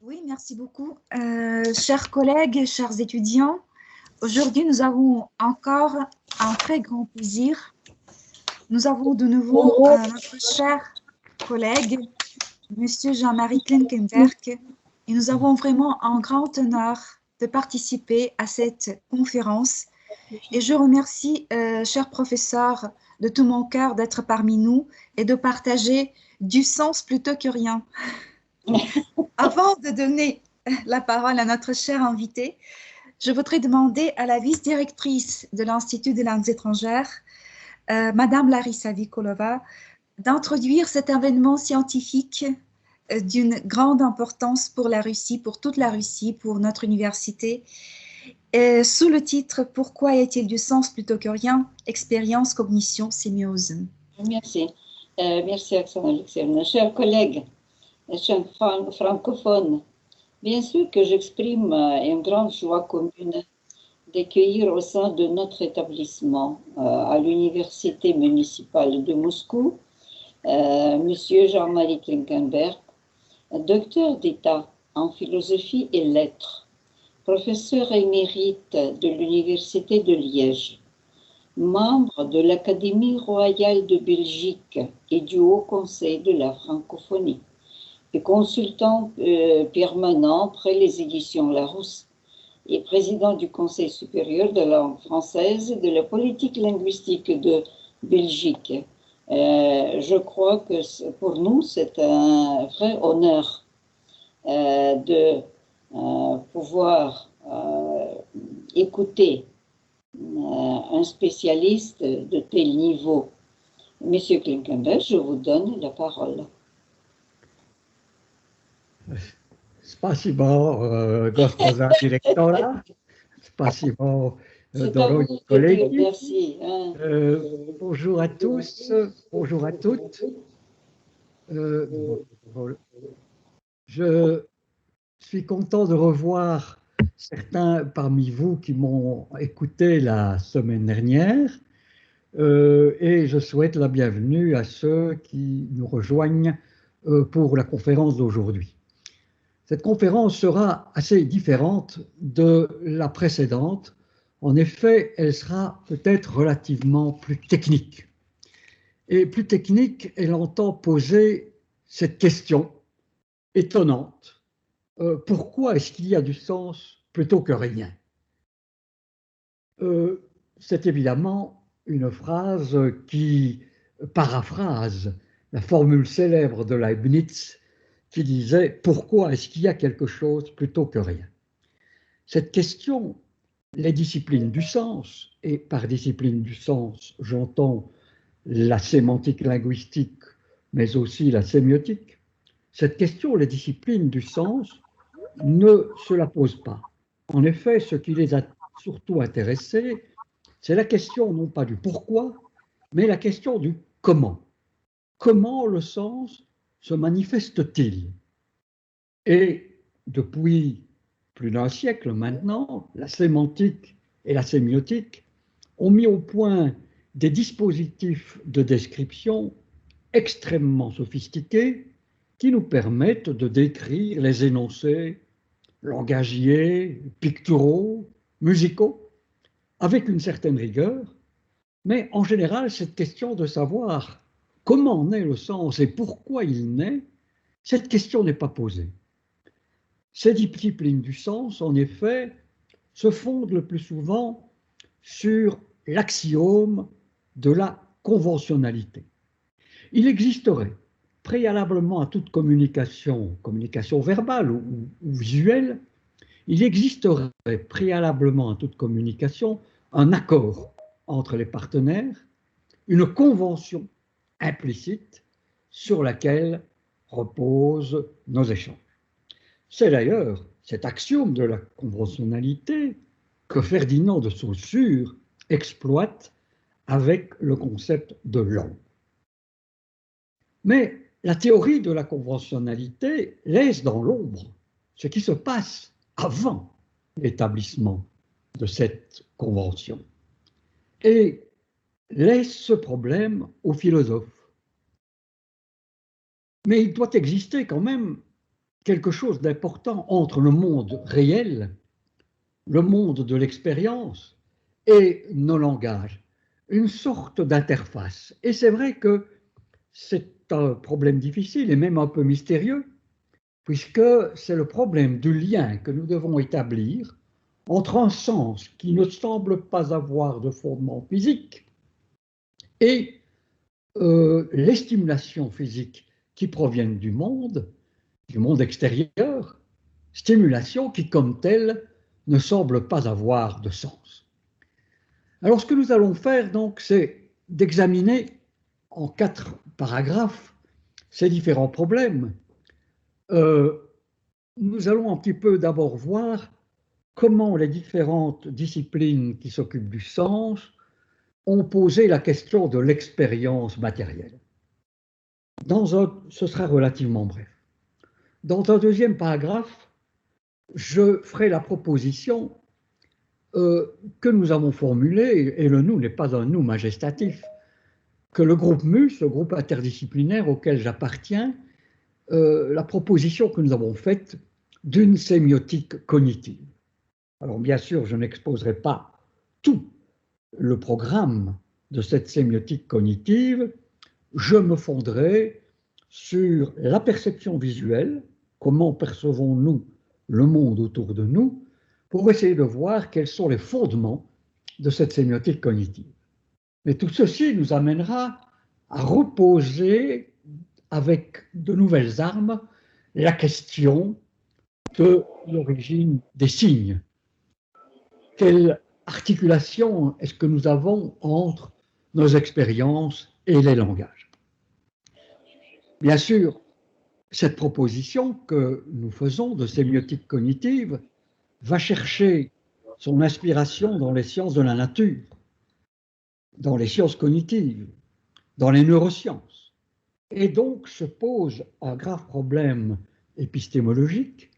Oui, merci beaucoup. Chers collègues, chers étudiants, aujourd'hui nous avons encore un très grand plaisir. Nous avons de nouveau notre cher collègue, Monsieur Jean-Marie Klinkenberg, et nous avons vraiment un grand honneur de participer à cette conférence. Et je remercie, cher professeur, de tout mon cœur d'être parmi nous et de partager du sens plutôt que rien. Avant de donner la parole à notre cher invité, je voudrais demander à la vice-directrice de l'Institut des langues étrangères, Madame Larissa Vikolova, d'introduire cet événement scientifique d'une grande importance pour la Russie, pour toute la Russie, pour notre université, sous le titre Pourquoi y a-t-il du sens plutôt que rien? Expérience, cognition, sémiose. Merci. Merci, Oksana Alexeyevna. Chers collègues, chers francophones, bien sûr que j'exprime une grande joie commune d'accueillir au sein de notre établissement à l'Université municipale de Moscou, Monsieur Jean-Marie Klinkenberg, docteur d'État en philosophie et lettres, professeur émérite de l'Université de Liège, membre de l'Académie royale de Belgique et du Haut Conseil de la francophonie, et consultant permanent près les éditions Larousse, et président du Conseil supérieur de la langue française et de la politique linguistique de Belgique. Je crois que pour nous, c'est un vrai honneur de pouvoir écouter un spécialiste de tel niveau. Monsieur Klinkenberg, je vous donne la parole. Spasibo, gospođa direktora, spasibo, dorogi kolegi. Merci. Bonjour à tous, bonjour à toutes. Je suis content de revoir certains parmi vous qui m'ont écouté la semaine dernière et je souhaite la bienvenue à ceux qui nous rejoignent pour la conférence d'aujourd'hui. Cette conférence sera assez différente de la précédente. En effet, elle sera peut-être relativement plus technique. Et plus technique, elle entend poser cette question étonnante. Pourquoi est-ce qu'il y a du sens plutôt que rien? C'est évidemment une phrase qui paraphrase la formule célèbre de Leibniz qui disait « Pourquoi est-ce qu'il y a quelque chose plutôt que rien ?» Cette question, les disciplines du sens, et par discipline du sens, j'entends la sémantique linguistique, mais aussi la sémiotique, cette question, les disciplines du sens, ne se la posent pas. En effet, ce qui les a surtout intéressés, c'est la question non pas du pourquoi, mais la question du comment. Comment le sens se manifeste-t-il? Et depuis plus d'un siècle maintenant, la sémantique et la sémiotique ont mis au point des dispositifs de description extrêmement sophistiqués qui nous permettent de décrire les énoncés langagiers, picturaux, musicaux, avec une certaine rigueur, mais en général, cette question de savoir comment naît le sens et pourquoi il naît, cette question n'est pas posée. Ces disciplines du sens, en effet, se fondent le plus souvent sur l'axiome de la conventionnalité. Il existerait, préalablement à toute communication, communication verbale ou visuelle, il existerait préalablement à toute communication un accord entre les partenaires, une convention implicite sur laquelle reposent nos échanges. C'est d'ailleurs cet axiome de la conventionnalité que Ferdinand de Saussure exploite avec le concept de langue. Mais la théorie de la conventionnalité laisse dans l'ombre ce qui se passe avant l'établissement de cette convention et laisse ce problème aux philosophes. Mais il doit exister quand même quelque chose d'important entre le monde réel, le monde de l'expérience et nos langages, une sorte d'interface. Et c'est vrai que c'est un problème difficile et même un peu mystérieux, puisque c'est le problème du lien que nous devons établir entre un sens qui ne semble pas avoir de fondement physique et les stimulations physiques qui proviennent du monde extérieur, stimulations qui, comme telles, ne semblent pas avoir de sens. Alors, ce que nous allons faire, donc, c'est d'examiner en 4 paragraphes ces différents problèmes. Nous allons un petit peu d'abord voir comment les différentes disciplines qui s'occupent du sens ont posé la question de l'expérience matérielle. Ce sera relativement bref. Dans un deuxième paragraphe, je ferai la proposition que nous avons formulée, et le nous n'est pas un nous majestatif, que le groupe MUS, le groupe interdisciplinaire auquel j'appartiens, la proposition que nous avons faite d'une sémiotique cognitive. Alors bien sûr, je n'exposerai pas tout le programme de cette sémiotique cognitive, je me fonderai sur la perception visuelle, comment percevons-nous le monde autour de nous, pour essayer de voir quels sont les fondements de cette sémiotique cognitive. Mais tout ceci nous amènera à reposer avec de nouvelles armes la question de l'origine des signes. Quelle articulation est-ce que nous avons entre nos expériences et les langages? Bien sûr, cette proposition que nous faisons de sémiotique cognitive va chercher son inspiration dans les sciences de la nature, dans les sciences cognitives, dans les neurosciences. Et donc se pose un grave problème épistémologique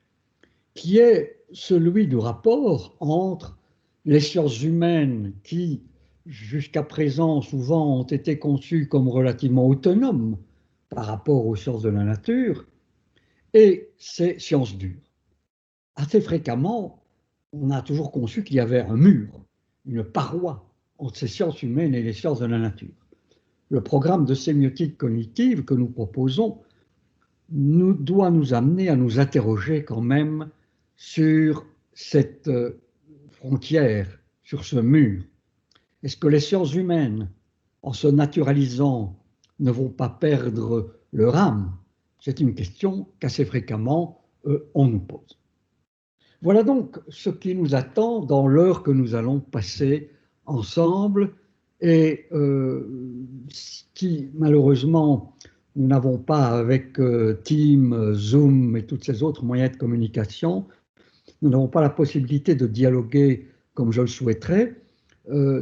qui est celui du rapport entre les sciences humaines qui, jusqu'à présent, souvent ont été conçues comme relativement autonomes par rapport aux sciences de la nature, et ces sciences dures. Assez fréquemment, on a toujours conçu qu'il y avait un mur, une paroi entre ces sciences humaines et les sciences de la nature. Le programme de sémiotique cognitive que nous proposons doit nous amener à nous interroger quand même sur cette frontière, sur ce mur. Est-ce que les sciences humaines, en se naturalisant, ne vont pas perdre leur âme? C'est une question qu'assez fréquemment on nous pose. Voilà donc ce qui nous attend dans l'heure que nous allons passer ensemble et qui, malheureusement, nous n'avons pas avec Teams, Zoom et tous ces autres moyens de communication, nous n'avons pas la possibilité de dialoguer comme je le souhaiterais.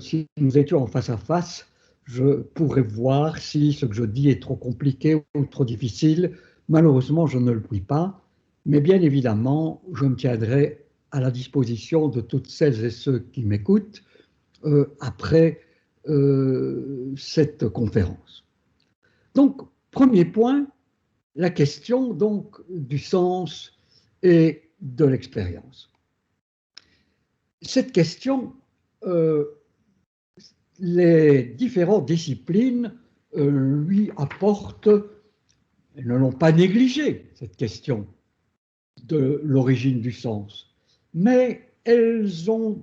Si nous étions en face à face, je pourrais voir si ce que je dis est trop compliqué ou trop difficile. Malheureusement, je ne le puis pas, mais bien évidemment, je me tiendrai à la disposition de toutes celles et ceux qui m'écoutent après cette conférence. Donc, premier point, la question donc du sens et de l'expérience. Cette question, les différentes disciplines lui apportent, elles ne l'ont pas négligée, cette question de l'origine du sens, mais elles ont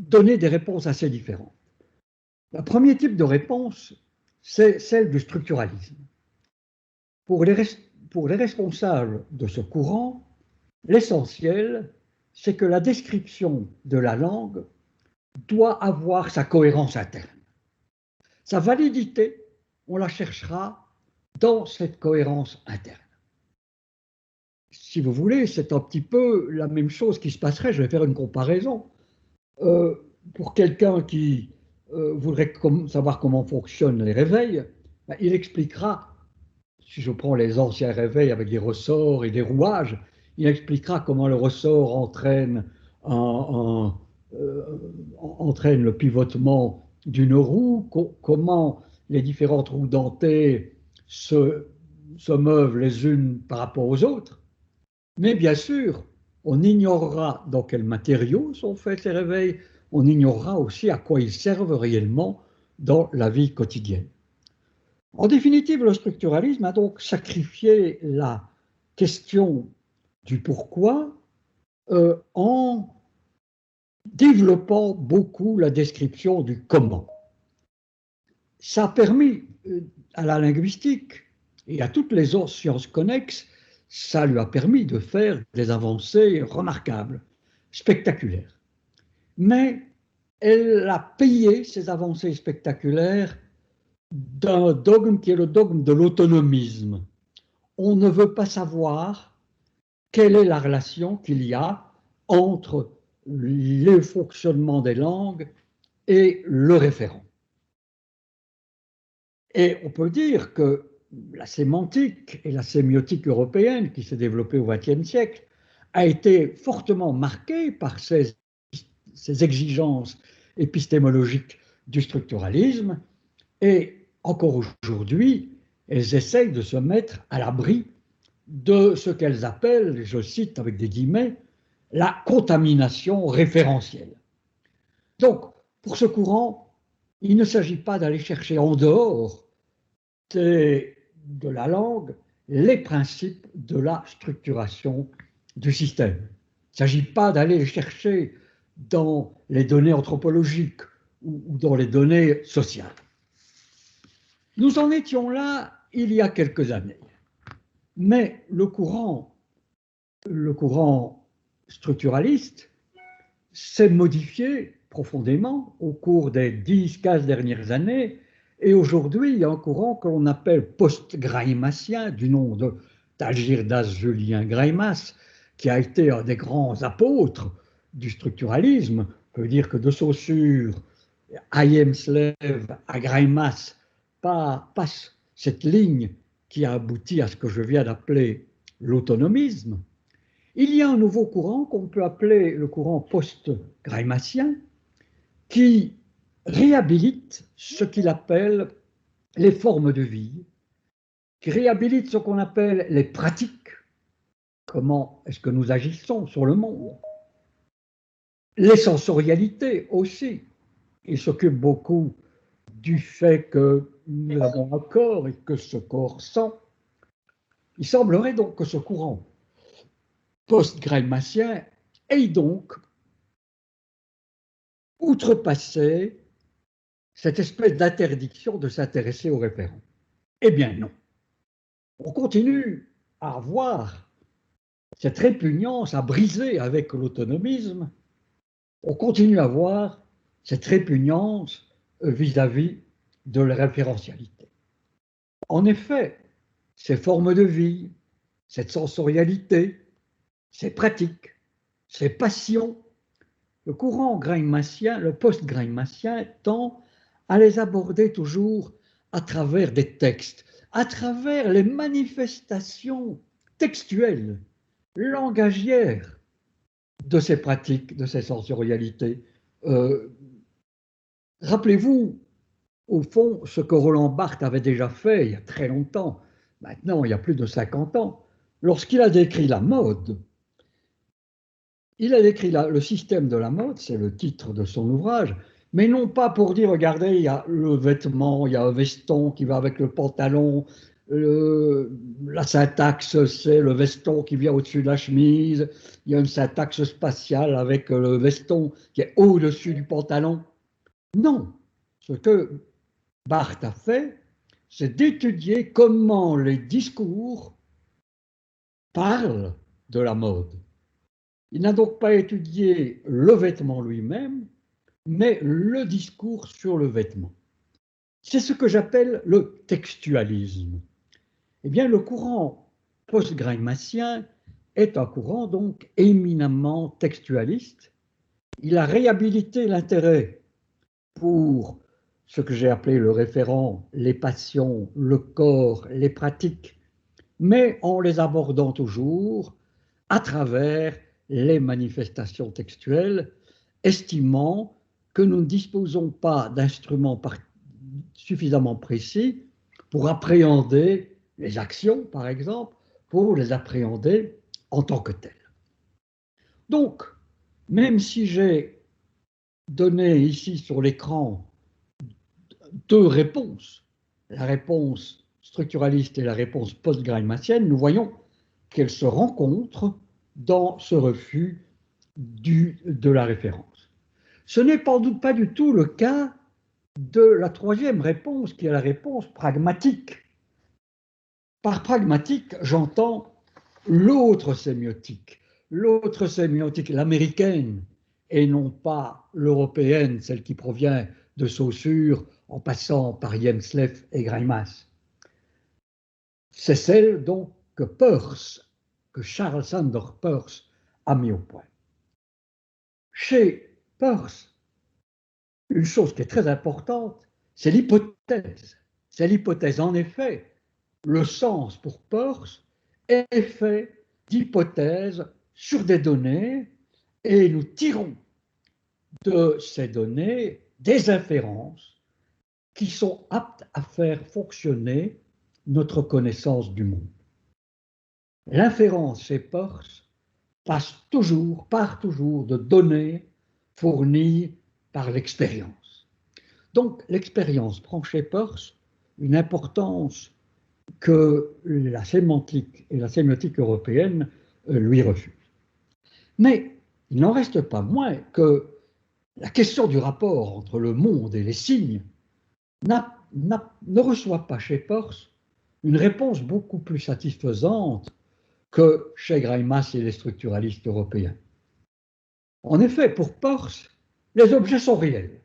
donné des réponses assez différentes. Le premier type de réponse, c'est celle du structuralisme. Pour les responsables de ce courant, l'essentiel, c'est que la description de la langue doit avoir sa cohérence interne. Sa validité, on la cherchera dans cette cohérence interne. Si vous voulez, c'est un petit peu la même chose qui se passerait, je vais faire une comparaison. Pour quelqu'un qui voudrait savoir comment fonctionnent les réveils, il expliquera, si je prends les anciens réveils avec des ressorts et des rouages, il expliquera comment le ressort entraîne le pivotement d'une roue, comment les différentes roues dentées se meuvent les unes par rapport aux autres. Mais bien sûr, on ignorera dans quels matériaux sont faits ces réveils, on ignorera aussi à quoi ils servent réellement dans la vie quotidienne. En définitive, le structuralisme a donc sacrifié la question du pourquoi en développant beaucoup la description du comment. Ça a permis à la linguistique et à toutes les autres sciences connexes, ça lui a permis de faire des avancées remarquables, spectaculaires. Mais elle a payé ces avancées spectaculaires d'un dogme qui est le dogme de l'autonomisme. On ne veut pas savoir quelle est la relation qu'il y a entre le fonctionnement des langues et le référent. Et on peut dire que la sémantique et la sémiotique européenne qui s'est développée au XXe siècle a été fortement marquée par ces exigences épistémologiques du structuralisme et encore aujourd'hui, elles essayent de se mettre à l'abri de ce qu'elles appellent, je cite avec des guillemets, la contamination référentielle. Donc, pour ce courant, il ne s'agit pas d'aller chercher en dehors de la langue les principes de la structuration du système. Il ne s'agit pas d'aller les chercher dans les données anthropologiques ou dans les données sociales. Nous en étions là il y a quelques années, mais le courant structuraliste s'est modifié profondément au cours des 10-15 dernières années, et aujourd'hui il y a un courant que l'on appelle post-graïmassien, du nom d'Algirdas Julien Greimas, qui a été un des grands apôtres du structuralisme. On peut dire que de Saussure à Hjelmslev à Greimas passe cette ligne qui a abouti à ce que je viens d'appeler l'autonomisme. Il y a un nouveau courant qu'on peut appeler le courant post-greimassien qui réhabilite ce qu'il appelle les formes de vie, qui réhabilite ce qu'on appelle les pratiques, comment est-ce que nous agissons sur le monde, les sensorialités aussi. Il s'occupe beaucoup du fait que nous avons un corps et que ce corps sent. Il semblerait donc que ce courant post-greimassien ait donc outrepassé cette espèce d'interdiction de s'intéresser aux référents. Eh bien non. On continue à avoir cette répugnance à briser avec l'autonomisme. On continue à avoir cette répugnance vis-à-vis de la référentialité. En effet, ces formes de vie, cette sensorialité, ces pratiques, ces passions, le courant greimassien, le post-greimassien tend à les aborder toujours à travers des textes, à travers les manifestations textuelles, langagières de ces pratiques, de ces sensorialités. Rappelez-vous, au fond, ce que Roland Barthes avait déjà fait il y a très longtemps, maintenant il y a plus de 50 ans, lorsqu'il a décrit la mode. Il a décrit le système de la mode, c'est le titre de son ouvrage, mais non pas pour dire, regardez, il y a le vêtement, il y a un veston qui va avec le pantalon, la syntaxe, c'est le veston qui vient au-dessus de la chemise, il y a une syntaxe spatiale avec le veston qui est au-dessus du pantalon. Non, ce que Barthes a fait, c'est d'étudier comment les discours parlent de la mode. Il n'a donc pas étudié le vêtement lui-même, mais le discours sur le vêtement. C'est ce que j'appelle le textualisme. Eh bien, le courant post-greimassien est un courant donc éminemment textualiste. Il a réhabilité l'intérêt pour ce que j'ai appelé le référent, les passions, le corps, les pratiques, mais en les abordant toujours à travers les manifestations textuelles, estimant que nous ne disposons pas d'instruments suffisamment précis pour appréhender les actions, par exemple, pour les appréhender en tant que telle. Donc, même si j'ai donné ici sur l'écran deux réponses, la réponse structuraliste et la réponse post-greimassienne, nous voyons qu'elles se rencontrent dans ce refus de la référence. Ce n'est sans doute pas du tout le cas de la troisième réponse, qui est la réponse pragmatique. Par pragmatique, j'entends l'autre sémiotique, l'américaine, et non pas l'européenne, celle qui provient de Saussure en passant par Jensleff et Greimas. C'est celle donc que Peirce, que Charles Sandor Peirce a mis au point. Chez Peirce, une chose qui est très importante, c'est l'hypothèse. C'est l'hypothèse. En effet, le sens pour Peirce est fait d'hypothèses sur des données et nous tirons de ces données des inférences qui sont aptes à faire fonctionner notre connaissance du monde. L'inférence chez Peirce part toujours de données fournies par l'expérience. Donc l'expérience prend chez Peirce une importance que la sémantique et la sémiotique européenne lui refusent. Mais il n'en reste pas moins que la question du rapport entre le monde et les signes ne reçoit pas chez Peirce une réponse beaucoup plus satisfaisante que chez Greimas et les structuralistes européens. En effet, pour Peirce, les objets sont réels.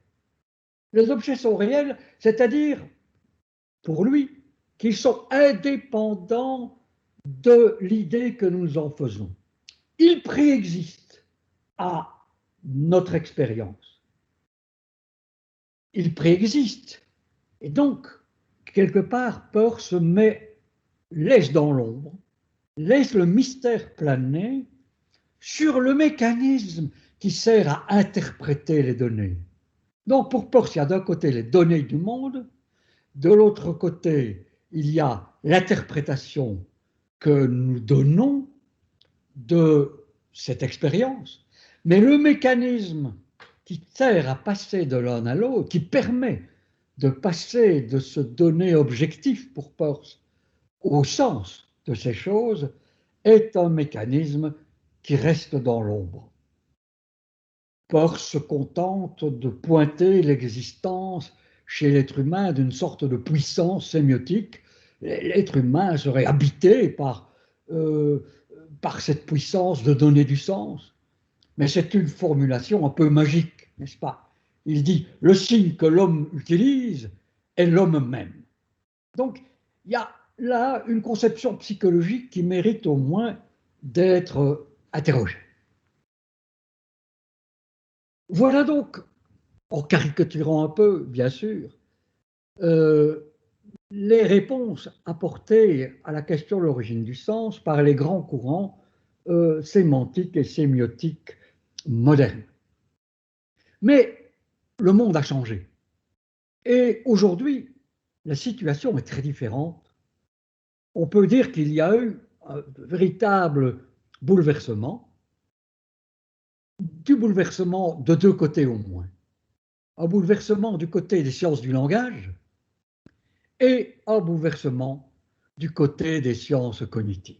Les objets sont réels, c'est-à-dire, pour lui, qu'ils sont indépendants de l'idée que nous en faisons. Ils préexistent à notre expérience. Ils préexistent. Et donc, quelque part, Peirce laisse dans l'ombre, laisse le mystère planer sur le mécanisme qui sert à interpréter les données. Donc, pour Peirce, il y a d'un côté les données du monde, de l'autre côté, il y a l'interprétation que nous donnons de cette expérience. Mais le mécanisme qui sert à passer de l'un à l'autre, qui permet de passer de ce donné objectif pour Peirce au sens de ces choses, est un mécanisme qui reste dans l'ombre. Peirce se contente de pointer l'existence chez l'être humain d'une sorte de puissance sémiotique. L'être humain serait habité par cette puissance de donner du sens. Mais c'est une formulation un peu magique, n'est-ce pas? Il dit « le signe que l'homme utilise est l'homme même ». Donc, il y a là une conception psychologique qui mérite au moins d'être interrogée. Voilà donc, en caricaturant un peu, bien sûr, les réponses apportées à la question de l'origine du sens par les grands courants sémantiques et sémiotiques modernes. Mais le monde a changé. Et aujourd'hui, la situation est très différente. On peut dire qu'il y a eu un véritable bouleversement, du bouleversement de deux côtés au moins. Un bouleversement du côté des sciences du langage et un bouleversement du côté des sciences cognitives.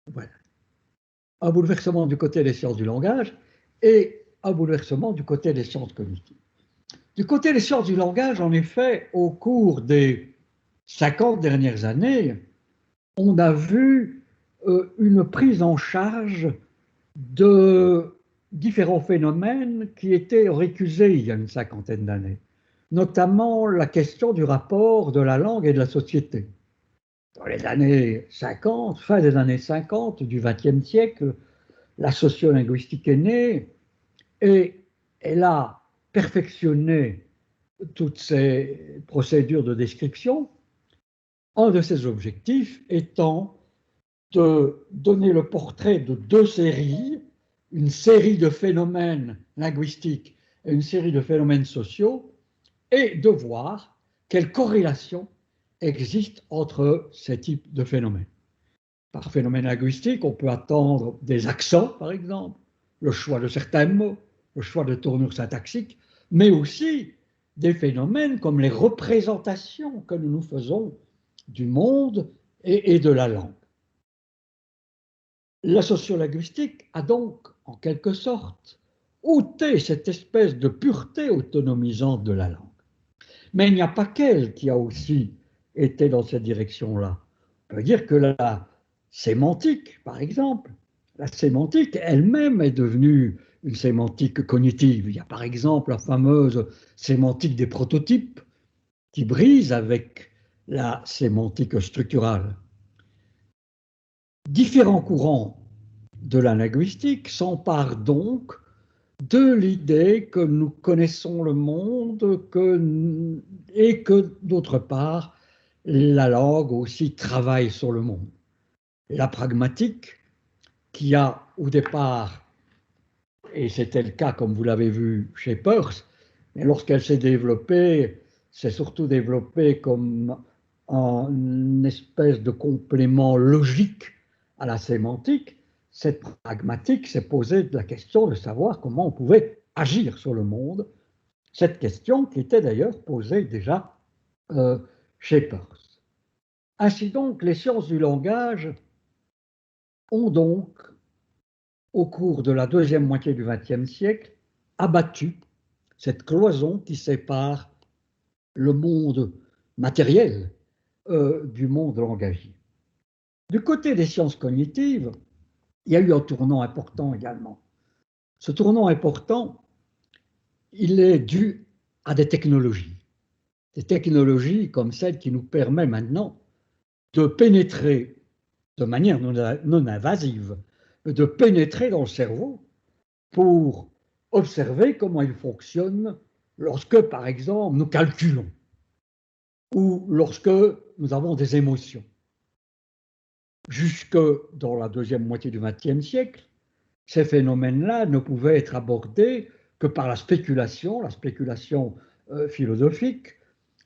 Voilà. Un bouleversement du côté des sciences du langage et un bouleversement du côté des sciences cognitives. Du côté des sciences du langage, en effet, au cours des 50 dernières années, on a vu une prise en charge de différents phénomènes qui étaient récusés il y a une cinquantaine d'années, notamment la question du rapport de la langue et de la société. Dans les années 50, fin des années 50 du XXe siècle, la sociolinguistique est née et elle a perfectionné toutes ces procédures de description, un de ses objectifs étant de donner le portrait de deux séries, une série de phénomènes linguistiques et une série de phénomènes sociaux, et de voir quelle corrélation existe entre ces types de phénomènes. Par phénomène linguistique, on peut attendre des accents, par exemple, le choix de certains mots, le choix de tournures syntaxiques, mais aussi des phénomènes comme les représentations que nous nous faisons du monde et de la langue. La sociolinguistique a donc, en quelque sorte, ôté cette espèce de pureté autonomisante de la langue. Mais il n'y a pas qu'elle qui a aussi été dans cette direction-là. On peut dire que la sémantique, par exemple, la sémantique elle-même est devenue une sémantique cognitive. Il y a par exemple la fameuse sémantique des prototypes qui brise avec la sémantique structurale. Différents courants de la linguistique s'emparent donc de l'idée que nous connaissons le monde et que, d'autre part, la langue aussi travaille sur le monde. La pragmatique, qui a au départ, et c'était le cas comme vous l'avez vu chez Peirce, mais lorsqu'elle s'est développée, s'est surtout développée comme une espèce de complément logique à la sémantique. Cette pragmatique s'est posée la question de savoir comment on pouvait agir sur le monde, cette question qui était d'ailleurs posée déjà chez Peirce. Ainsi donc, les sciences du langage ont donc, au cours de la deuxième moitié du XXe siècle, abattu cette cloison qui sépare le monde matériel du monde langagier. Du côté des sciences cognitives, il y a eu un tournant important également. Ce tournant important, il est dû à des technologies comme celle qui nous permet maintenant de pénétrer de manière non invasive, de pénétrer dans le cerveau pour observer comment il fonctionne lorsque, par exemple, nous calculons ou lorsque nous avons des émotions. Jusque dans la deuxième moitié du XXe siècle, ces phénomènes-là ne pouvaient être abordés que par la spéculation philosophique,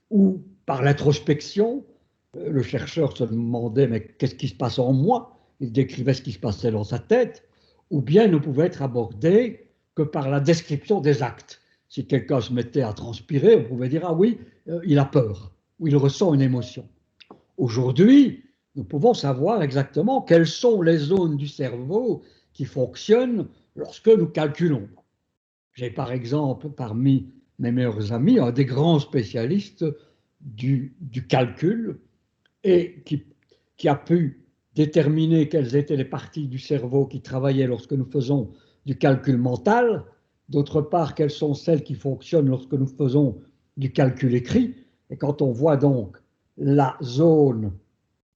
ou par l'introspection. Le chercheur se demandait mais qu'est-ce qui se passe en moi? Il décrivait ce qui se passait dans sa tête, ou bien ne pouvait être abordé que par la description des actes. Si quelqu'un se mettait à transpirer, on pouvait dire ah oui, il a peur, ou il ressent une émotion. Aujourd'hui, nous pouvons savoir exactement quelles sont les zones du cerveau qui fonctionnent lorsque nous calculons. J'ai par exemple parmi mes meilleurs amis un des grands spécialistes du calcul et qui a pu déterminer quelles étaient les parties du cerveau qui travaillaient lorsque nous faisons du calcul mental, d'autre part quelles sont celles qui fonctionnent lorsque nous faisons du calcul écrit. Et quand on voit donc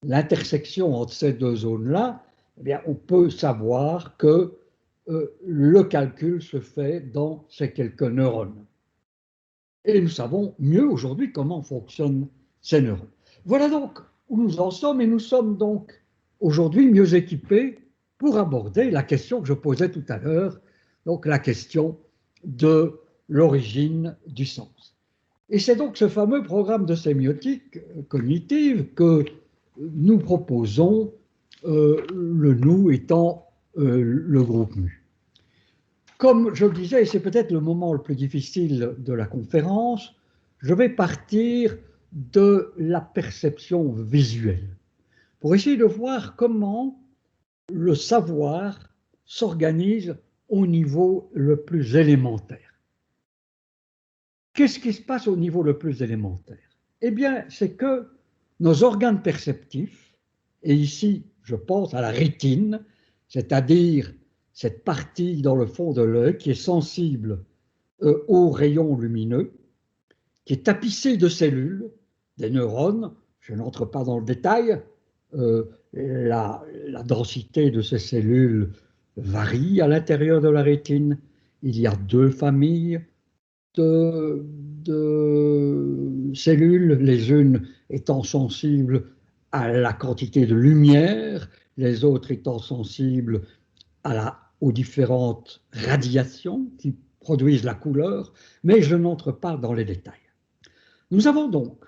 l'intersection entre ces deux zones-là, eh bien, on peut savoir que le calcul se fait dans ces quelques neurones. Et nous savons mieux aujourd'hui comment fonctionnent ces neurones. Voilà donc où nous en sommes, et nous sommes donc aujourd'hui mieux équipés pour aborder la question que je posais tout à l'heure, donc la question de l'origine du sens. Et c'est donc ce fameux programme de sémiotique cognitive que nous proposons, le nous étant le groupe mu. Comme je le disais, et c'est peut-être le moment le plus difficile de la conférence, je vais partir de la perception visuelle pour essayer de voir comment le savoir s'organise au niveau le plus élémentaire. Qu'est-ce qui se passe au niveau le plus élémentaire? Eh bien, c'est que nos organes perceptifs, et ici je pense à la rétine, c'est-à-dire cette partie dans le fond de l'œil qui est sensible aux rayons lumineux, qui est tapissée de cellules, des neurones. Je n'entre pas dans le détail, la densité de ces cellules varie à l'intérieur de la rétine. Il y a deux familles de cellules, les unes étant sensibles à la quantité de lumière, les autres étant sensibles aux différentes radiations qui produisent la couleur, mais je n'entre pas dans les détails. Nous avons donc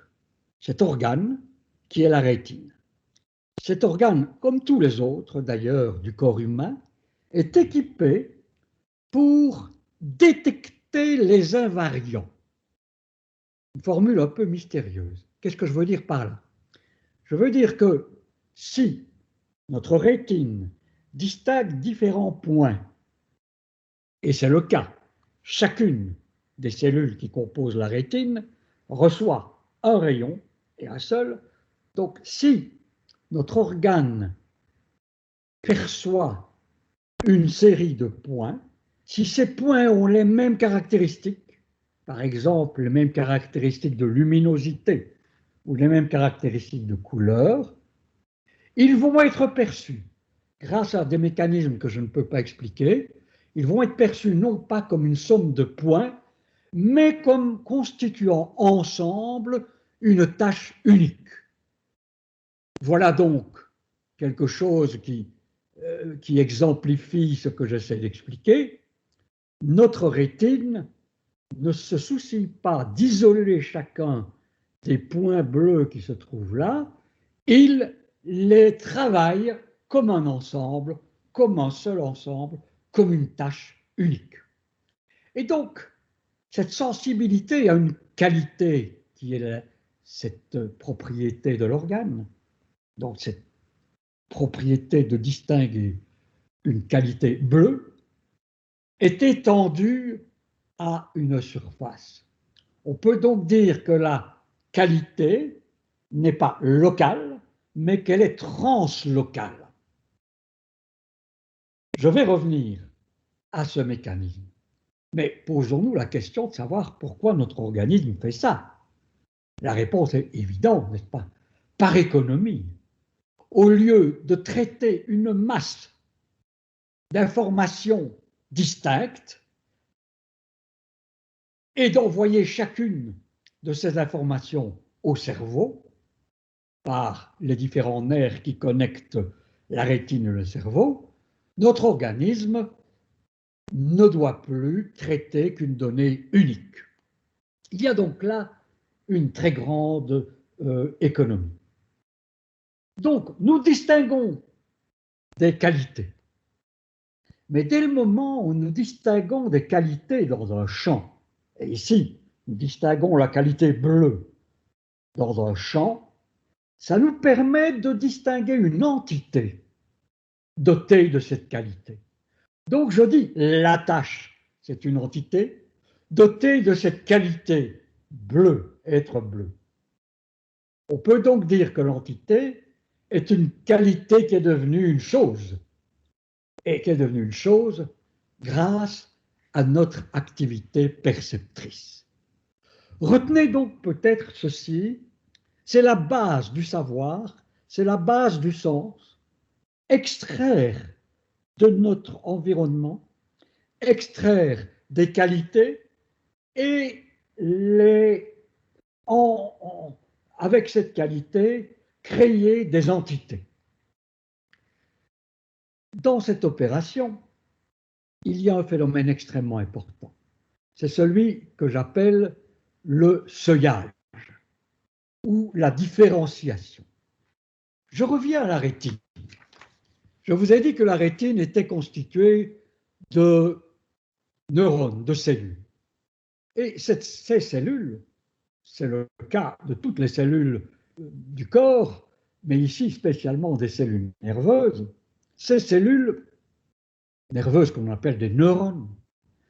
cet organe qui est la rétine. Cet organe, comme tous les autres d'ailleurs du corps humain, est équipé pour détecter les invariants. Une formule un peu mystérieuse. Qu'est-ce que je veux dire par là? Je veux dire que si notre rétine distingue différents points, et c'est le cas, chacune des cellules qui composent la rétine reçoit un rayon et un seul. Donc si notre organe perçoit une série de points, si ces points ont les mêmes caractéristiques, par exemple les mêmes caractéristiques de luminosité ou les mêmes caractéristiques de couleur, ils vont être perçus grâce à des mécanismes que je ne peux pas expliquer. Ils vont être perçus non pas comme une somme de points, mais comme constituant ensemble une tâche unique. Voilà donc quelque chose qui exemplifie ce que j'essaie d'expliquer. Notre rétine ne se soucie pas d'isoler chacun des points bleus qui se trouvent là, il les travaille comme un ensemble, comme un seul ensemble, comme une tâche unique. Et donc, cette sensibilité a une qualité qui est cette propriété de l'organe, donc cette propriété de distinguer une qualité bleue, est étendue à une surface. On peut donc dire que la qualité n'est pas locale, mais qu'elle est translocale. Je vais revenir à ce mécanisme. Mais posons-nous la question de savoir pourquoi notre organisme fait ça. La réponse est évidente, n'est-ce pas? Par économie. Au lieu de traiter une masse d'informations distinctes et d'envoyer chacune de ces informations au cerveau par les différents nerfs qui connectent la rétine et le cerveau, notre organisme ne doit plus traiter qu'une donnée unique. Il y a donc là une très grande économie. Donc, nous distinguons des qualités. Mais dès le moment où nous distinguons des qualités dans un champ, et ici, nous distinguons la qualité bleue dans un champ, ça nous permet de distinguer une entité dotée de cette qualité. Donc, je dis la tâche, c'est une entité dotée de cette qualité bleu, être bleu. On peut donc dire que l'entité est une qualité qui est devenue une chose, et qui est devenue une chose grâce à notre activité perceptrice. Retenez donc peut-être ceci, c'est la base du savoir, c'est la base du sens, extraire de notre environnement, extraire des qualités et avec cette qualité, créer des entités. Dans cette opération, il y a un phénomène extrêmement important. C'est celui que j'appelle le seuillage ou la différenciation. Je reviens à la rétine. Je vous ai dit que la rétine était constituée de neurones, de cellules. Et ces cellules, c'est le cas de toutes les cellules du corps, mais ici spécialement des cellules nerveuses, ces cellules nerveuses qu'on appelle des neurones,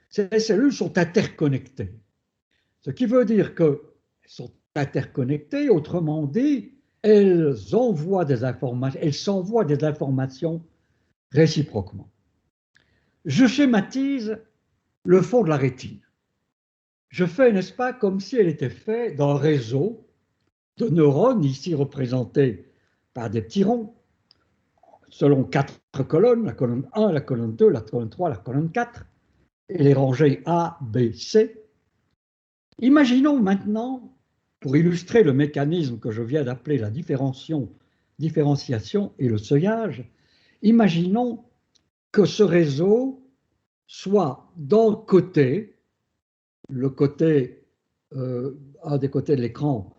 ces cellules sont interconnectées. Ce qui veut dire qu'elles sont interconnectées, autrement dit, elles s'envoient des informations réciproquement. Je schématise le fond de la rétine. Je fais, n'est-ce pas, comme si elle était faite d'un réseau de neurones, ici représentés par des petits ronds, selon 4 colonnes, la colonne 1, la colonne 2, la colonne 3, la colonne 4, et les rangées A, B, C. Imaginons maintenant, pour illustrer le mécanisme que je viens d'appeler la différenciation et le seuillage, imaginons que ce réseau soit d'un côté, un des côtés de l'écran,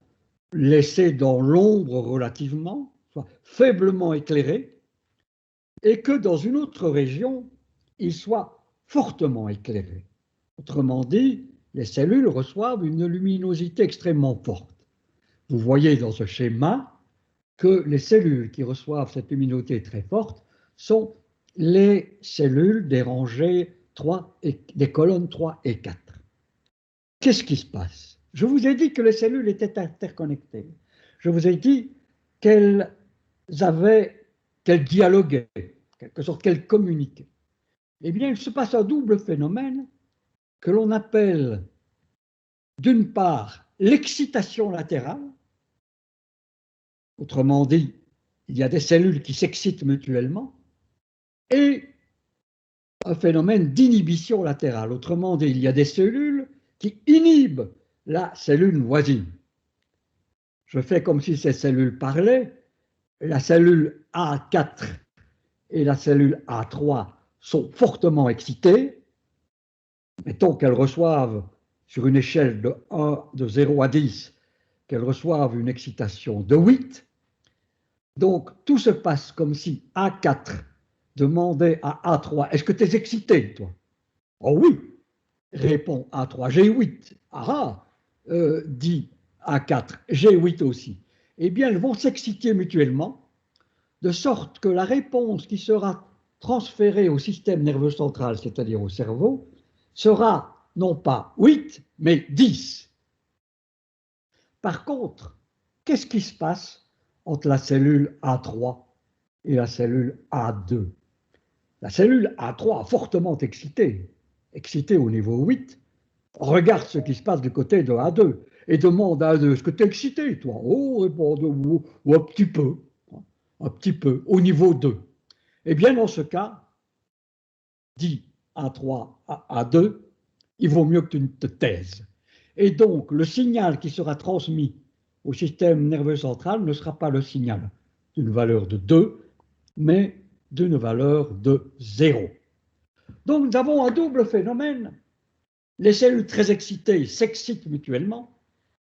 laissé dans l'ombre relativement, soit faiblement éclairé, et que dans une autre région, il soit fortement éclairé. Autrement dit, les cellules reçoivent une luminosité extrêmement forte. Vous voyez dans ce schéma que les cellules qui reçoivent cette luminosité très forte sont les cellules des rangées 3 et des colonnes 3 et 4. Qu'est-ce qui se passe? Je vous ai dit que les cellules étaient interconnectées. Je vous ai dit qu'elles dialoguaient, en quelque sorte qu'elles communiquaient. Eh bien, il se passe un double phénomène que l'on appelle, d'une part, l'excitation latérale. Autrement dit, il y a des cellules qui s'excitent mutuellement, et un phénomène d'inhibition latérale. Autrement dit, il y a des cellules qui inhibent la cellule voisine. Je fais comme si ces cellules parlaient. La cellule A4 et la cellule A3 sont fortement excitées. Mettons qu'elles reçoivent, sur une échelle de 0 à 10, qu'elles reçoivent une excitation de 8. Donc, tout se passe comme si A4 demandait à A3, est-ce que tu es excité, toi? Oh oui, répond A3, j'ai 8. Ah, dit A4, j'ai 8 aussi. Eh bien, elles vont s'exciter mutuellement, de sorte que la réponse qui sera transférée au système nerveux central, c'est-à-dire au cerveau, sera non pas 8, mais 10. Par contre, qu'est-ce qui se passe entre la cellule A3 et la cellule A2? La cellule A3 fortement excitée au niveau 8, regarde ce qui se passe du côté de A2 et demande à A2, est-ce que tu es excité, toi? Oh, répond, ou un petit peu, au niveau 2. Eh bien, dans ce cas, dit A3 à A2, il vaut mieux que tu ne te taises. Et donc, le signal qui sera transmis au système nerveux central ne sera pas le signal d'une valeur de 2, mais d'une valeur de 0. Donc, nous avons un double phénomène. Les cellules très excitées s'excitent mutuellement,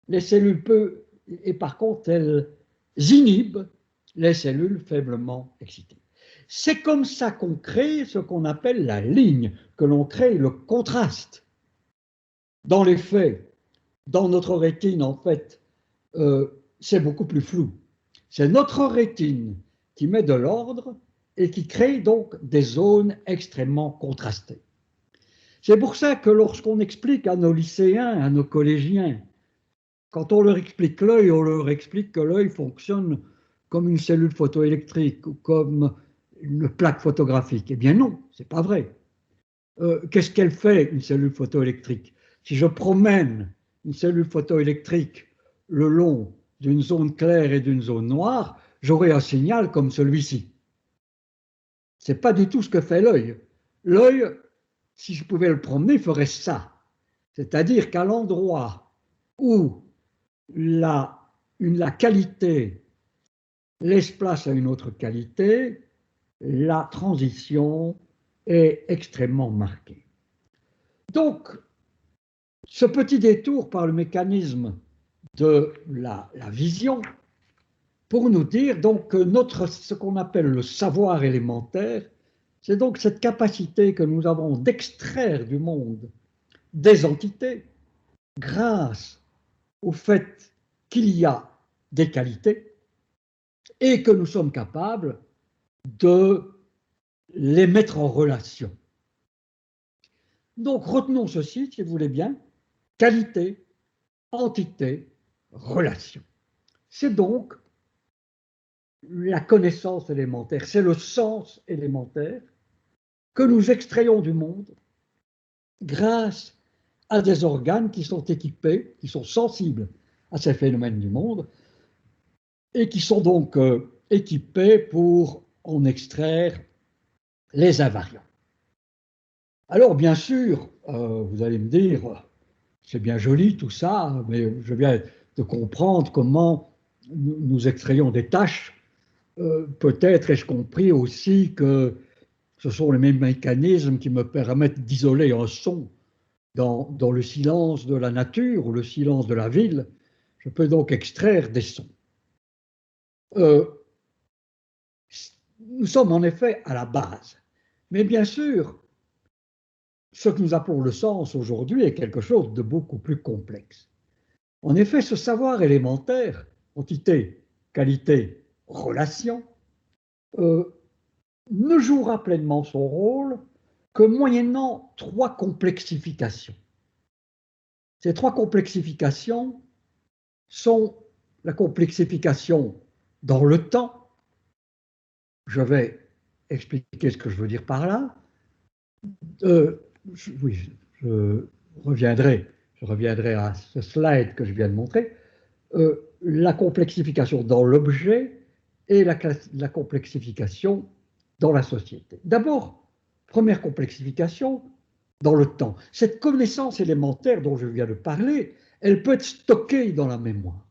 les cellules peu, et par contre, elles inhibent les cellules faiblement excitées. C'est comme ça qu'on crée ce qu'on appelle la ligne, que l'on crée le contraste. Dans les faits, dans notre rétine, en fait, c'est beaucoup plus flou. C'est notre rétine qui met de l'ordre et qui crée donc des zones extrêmement contrastées. C'est pour ça que lorsqu'on explique à nos lycéens, à nos collégiens, quand on leur explique l'œil, on leur explique que l'œil fonctionne comme une cellule photoélectrique ou comme une plaque photographique. Eh bien non, c'est pas vrai. Qu'est-ce qu'elle fait, une cellule photoélectrique? Si je promène une cellule photoélectrique le long d'une zone claire et d'une zone noire, j'aurai un signal comme celui-ci. Ce n'est pas du tout ce que fait l'œil. L'œil, si je pouvais le promener, ferait ça. C'est-à-dire qu'à l'endroit où la qualité laisse place à une autre qualité, la transition est extrêmement marquée. Donc, ce petit détour par le mécanisme de la vision pour nous dire donc que ce qu'on appelle le savoir élémentaire, c'est donc cette capacité que nous avons d'extraire du monde des entités grâce au fait qu'il y a des qualités et que nous sommes capables de les mettre en relation. Donc retenons ceci, si vous voulez bien, qualité, entité, relation. C'est donc la connaissance élémentaire, c'est le sens élémentaire que nous extrayons du monde grâce à des organes qui sont équipés, qui sont sensibles à ces phénomènes du monde et qui sont donc équipés pour en extraire les invariants. Alors bien sûr, vous allez me dire, c'est bien joli tout ça, mais je viens de comprendre comment nous extrayons des tâches. Peut-être ai-je compris aussi que ce sont les mêmes mécanismes qui me permettent d'isoler un son dans le silence de la nature ou le silence de la ville, Je peux donc extraire des sons. Nous sommes en effet à la base. Mais bien sûr, ce que nous appelons le sens aujourd'hui est quelque chose de beaucoup plus complexe. En effet, ce savoir élémentaire, entité, qualité, relation, ne jouera pleinement son rôle que moyennant 3 complexifications. Ces 3 complexifications sont la complexification dans le temps. Je vais expliquer ce que je veux dire par là. Oui, je reviendrai à ce slide que je viens de montrer. La complexification dans l'objet et la complexification dans la société. D'abord, première complexification, dans le temps. Cette connaissance élémentaire dont je viens de parler, elle peut être stockée dans la mémoire.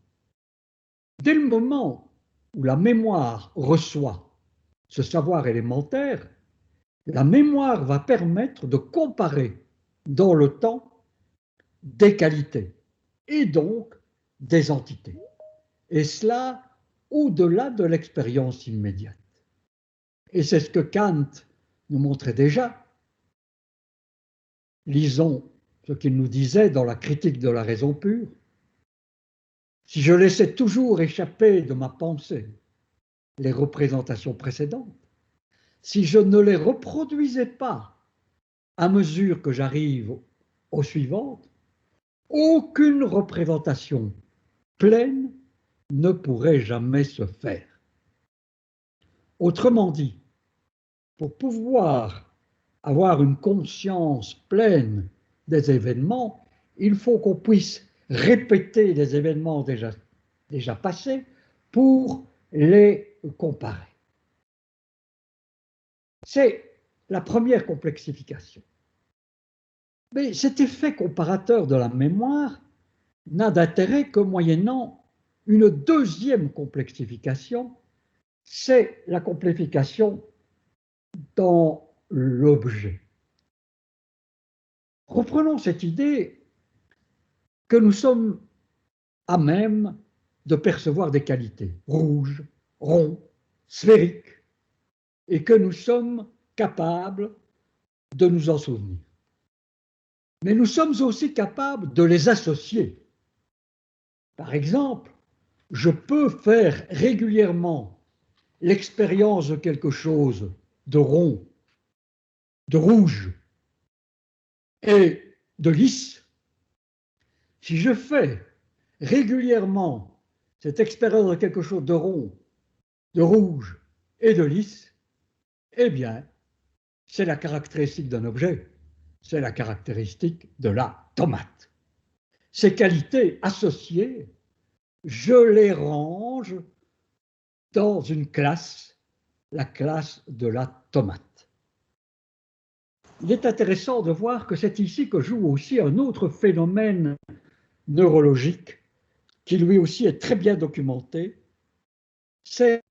Dès le moment où la mémoire reçoit ce savoir élémentaire, la mémoire va permettre de comparer dans le temps des qualités et donc des entités. Et cela au-delà de l'expérience immédiate. Et c'est ce que Kant nous montrait déjà. Lisons ce qu'il nous disait dans la critique de la raison pure. Si je laissais toujours échapper de ma pensée les représentations précédentes, si je ne les reproduisais pas à mesure que j'arrive aux suivantes, aucune représentation pleine ne pourrait jamais se faire. Autrement dit, pour pouvoir avoir une conscience pleine des événements, il faut qu'on puisse répéter les événements déjà passés pour les comparer. C'est la première complexification. Mais cet effet comparateur de la mémoire n'a d'intérêt que moyennant une deuxième complexification, c'est la complexification dans l'objet. Reprenons cette idée que nous sommes à même de percevoir des qualités, rouge, rond, sphérique, et que nous sommes capables de nous en souvenir. Mais nous sommes aussi capables de les associer. Par exemple, je peux faire régulièrement l'expérience de quelque chose de rond, de rouge et de lisse. Si je fais régulièrement cette expérience de quelque chose de rond, de rouge et de lisse, eh bien, c'est la caractéristique d'un objet, c'est la caractéristique de la tomate. Ces qualités associées, je les range dans une classe, la classe de la tomate. Il est intéressant de voir que c'est ici que joue aussi un autre phénomène neurologique qui lui aussi est très bien documenté. C'est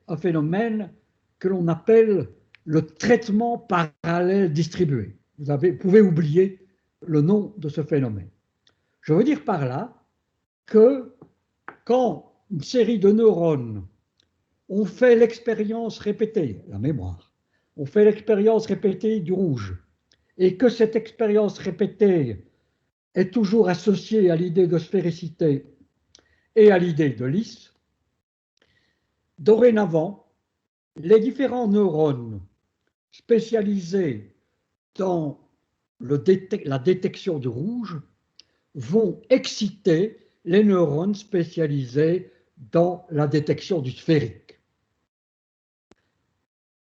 un phénomène que l'on appelle le traitement parallèle distribué. Vous pouvez oublier le nom de ce phénomène. Je veux dire par là que quand une série de neurones ont fait l'expérience répétée, la mémoire, on fait l'expérience répétée du rouge, et que cette expérience répétée est toujours associée à l'idée de sphéricité et à l'idée de lisse, dorénavant, les différents neurones spécialisés dans la détection du rouge vont exciter les neurones spécialisés dans la détection du sphérique.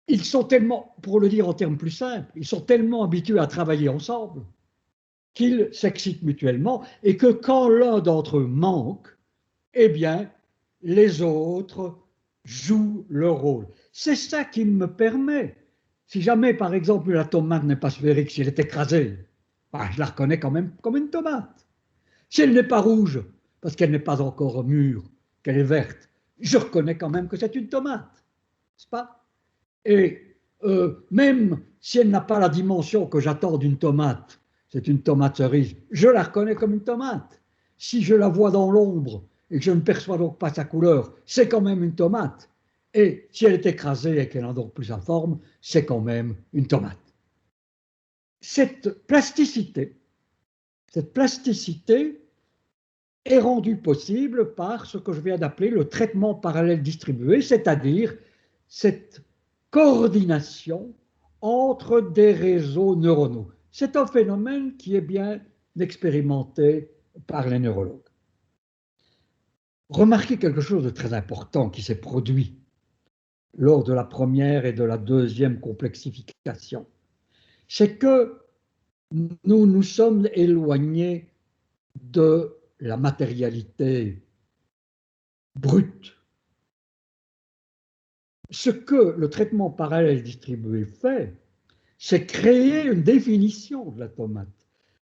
Ils sont tellement, pour le dire en termes plus simples, ils sont tellement habitués à travailler ensemble qu'ils s'excitent mutuellement et que quand l'un d'entre eux manque, eh bien, les autres jouent leur rôle. C'est ça qui me permet, si jamais par exemple la tomate n'est pas sphérique, si elle est écrasée, je la reconnais quand même comme une tomate. Si elle n'est pas rouge, parce qu'elle n'est pas encore mûre, qu'elle est verte, je reconnais quand même que c'est une tomate, n'est-ce pas? Et même si elle n'a pas la dimension que j'attends d'une tomate, c'est une tomate cerise, je la reconnais comme une tomate. Si je la vois dans l'ombre et que je ne perçois donc pas sa couleur, c'est quand même une tomate. Et si elle est écrasée et qu'elle n'a donc plus sa forme, c'est quand même une tomate. Cette plasticité est rendue possible par ce que je viens d'appeler le traitement parallèle distribué, c'est-à-dire cette coordination entre des réseaux neuronaux. C'est un phénomène qui est bien expérimenté par les neurologues. Remarquez quelque chose de très important qui s'est produit lors de la première et de la deuxième complexification. C'est que nous nous sommes éloignés de la matérialité brute. Ce que le traitement parallèle distribué fait, c'est créer une définition de la tomate,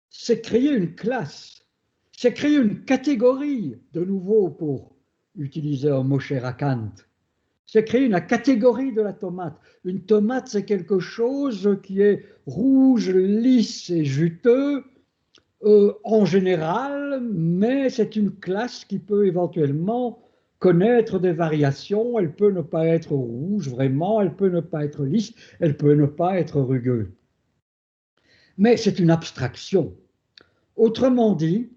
c'est créer une classe, c'est créer une catégorie, de nouveau pour utiliser un mot cher à Kant, c'est créer une catégorie de la tomate. Une tomate, c'est quelque chose qui est rouge, lisse et juteux, en général, mais c'est une classe qui peut éventuellement connaître des variations. Elle peut ne pas être rouge vraiment, elle peut ne pas être lisse, elle peut ne pas être rugueuse. Mais c'est une abstraction. Autrement dit,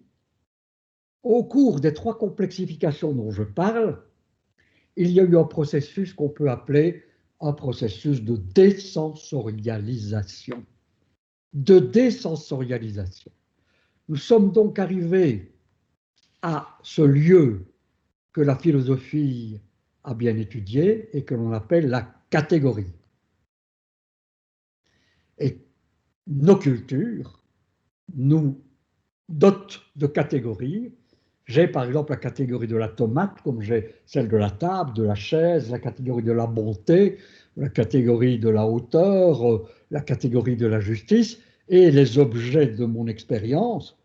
au cours des 3 complexifications dont je parle, il y a eu un processus qu'on peut appeler un processus de désensorialisation. Nous sommes donc arrivés à ce lieu que la philosophie a bien étudié et que l'on appelle la catégorie. Et nos cultures nous dotent de catégories. J'ai par exemple la catégorie de la tomate, comme j'ai celle de la table, de la chaise, la catégorie de la bonté, la catégorie de la hauteur, la catégorie de la justice, et les objets de mon expérience,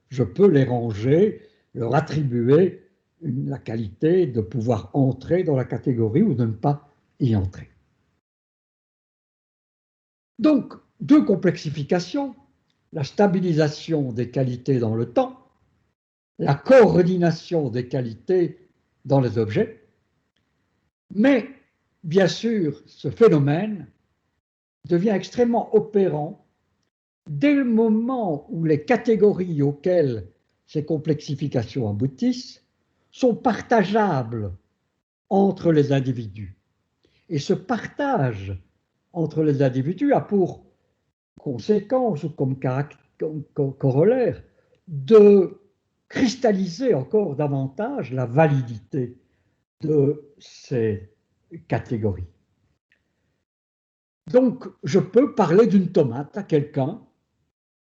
je peux les ranger, leur attribuer la qualité de pouvoir entrer dans la catégorie ou de ne pas y entrer. Donc, 2 complexifications, la stabilisation des qualités dans le temps, la coordination des qualités dans les objets, mais bien sûr, ce phénomène devient extrêmement opérant dès le moment où les catégories auxquelles ces complexifications aboutissent sont partageables entre les individus. Et ce partage entre les individus a pour conséquence ou comme corollaire de cristalliser encore davantage la validité de ces catégories. Donc, je peux parler d'une tomate à quelqu'un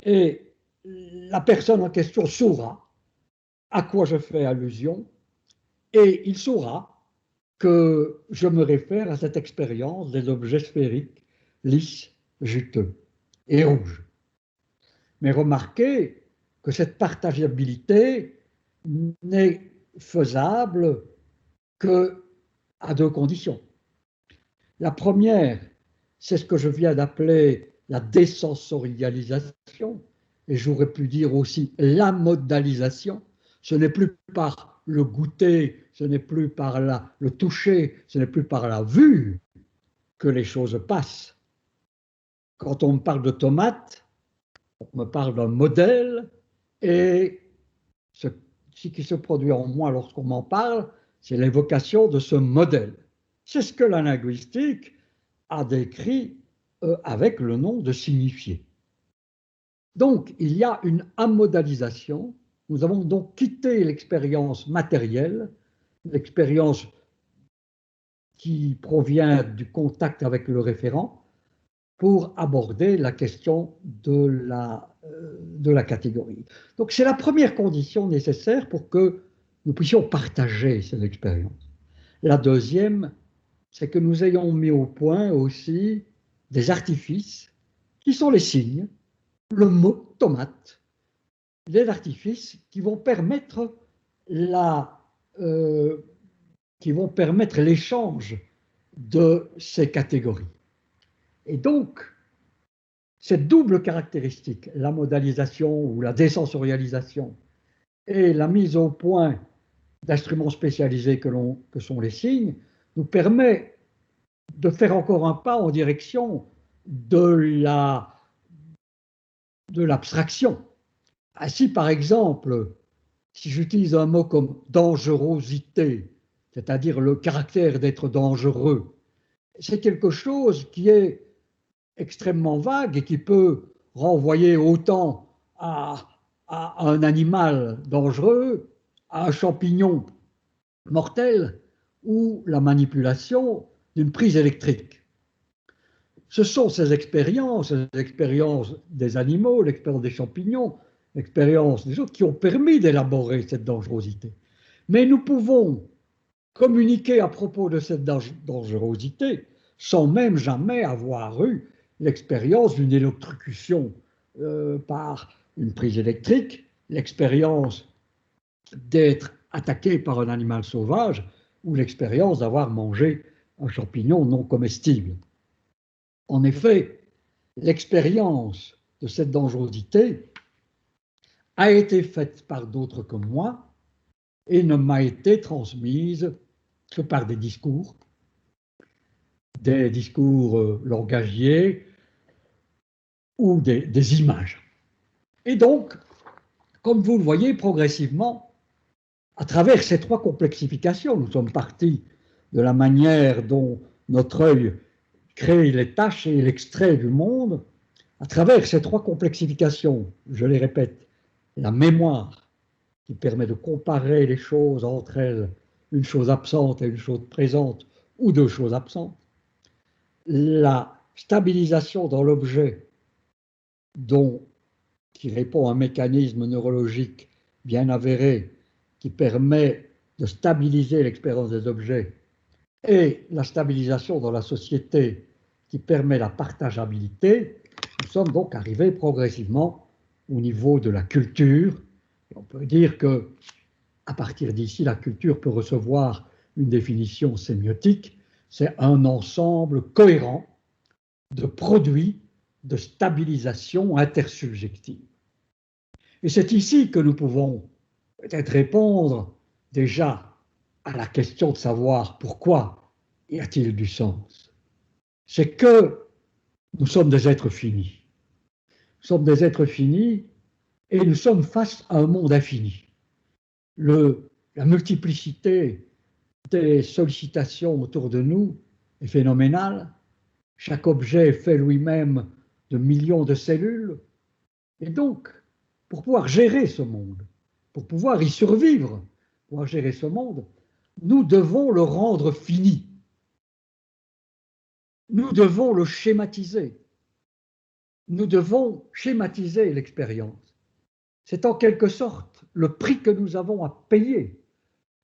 et la personne en question saura à quoi je fais allusion et il saura que je me réfère à cette expérience des objets sphériques, lisses, juteux et rouges. Mais remarquez que cette partageabilité n'est faisable qu'à 2 conditions. La première, c'est ce que je viens d'appeler la désensorialisation, et j'aurais pu dire aussi la modalisation. Ce n'est plus par le goûter, ce n'est plus par le toucher, ce n'est plus par la vue que les choses passent. Quand on me parle de tomates, on me parle d'un modèle, et ce qui se produit en moi lorsqu'on m'en parle, c'est l'évocation de ce modèle. C'est ce que la linguistique a décrit avec le nom de signifier. Donc, il y a une amodalisation. Nous avons donc quitté l'expérience matérielle, l'expérience qui provient du contact avec le référent, pour aborder la question de la catégorie. Donc, c'est la première condition nécessaire pour que nous puissions partager cette expérience. La deuxième, c'est que nous ayons mis au point aussi des artifices qui sont les signes, le mot tomate, les artifices qui vont permettre l'échange de ces catégories. Et donc, cette double caractéristique, la modalisation ou la désensorialisation et la mise au point d'instruments spécialisés que sont les signes, nous permet de faire encore un pas en direction de l'abstraction. Ainsi, par exemple, si j'utilise un mot comme dangerosité, c'est-à-dire le caractère d'être dangereux, c'est quelque chose qui est extrêmement vague et qui peut renvoyer autant à un animal dangereux, à un champignon mortel ou la manipulation d'une prise électrique. Ce sont ces expériences des animaux, l'expérience des champignons, l'expérience des autres, qui ont permis d'élaborer cette dangerosité. Mais nous pouvons communiquer à propos de cette dangerosité sans même jamais avoir eu l'expérience d'une électrocution par une prise électrique, l'expérience d'être attaqué par un animal sauvage ou l'expérience d'avoir mangé un champignon non comestible. En effet, l'expérience de cette dangerosité a été faite par d'autres que moi et ne m'a été transmise que par des discours langagiers ou des images. Et donc, comme vous le voyez progressivement, à travers ces trois complexifications, nous sommes partis de la manière dont notre œil crée les tâches et l'extrait du monde, à travers ces trois complexifications, je les répète, la mémoire qui permet de comparer les choses entre elles, une chose absente et une chose présente, ou deux choses absentes, la stabilisation dans l'objet qui répond à un mécanisme neurologique bien avéré qui permet de stabiliser l'expérience des objets, et la stabilisation dans la société qui permet la partageabilité, nous sommes donc arrivés progressivement au niveau de la culture. Et on peut dire que, à partir d'ici, la culture peut recevoir une définition sémiotique. C'est un ensemble cohérent de produits de stabilisation intersubjective. Et c'est ici que nous pouvons peut-être répondre déjà à la question de savoir pourquoi y a-t-il du sens. C'est que nous sommes des êtres finis. Nous sommes des êtres finis et nous sommes face à un monde infini. La multiplicité des sollicitations autour de nous est phénoménale. Chaque objet est fait lui-même de millions de cellules. Et donc, pour pouvoir gérer ce monde, pour pouvoir y survivre, pour pouvoir gérer ce monde, nous devons le rendre fini. Nous devons le schématiser. Nous devons schématiser l'expérience. C'est en quelque sorte le prix que nous avons à payer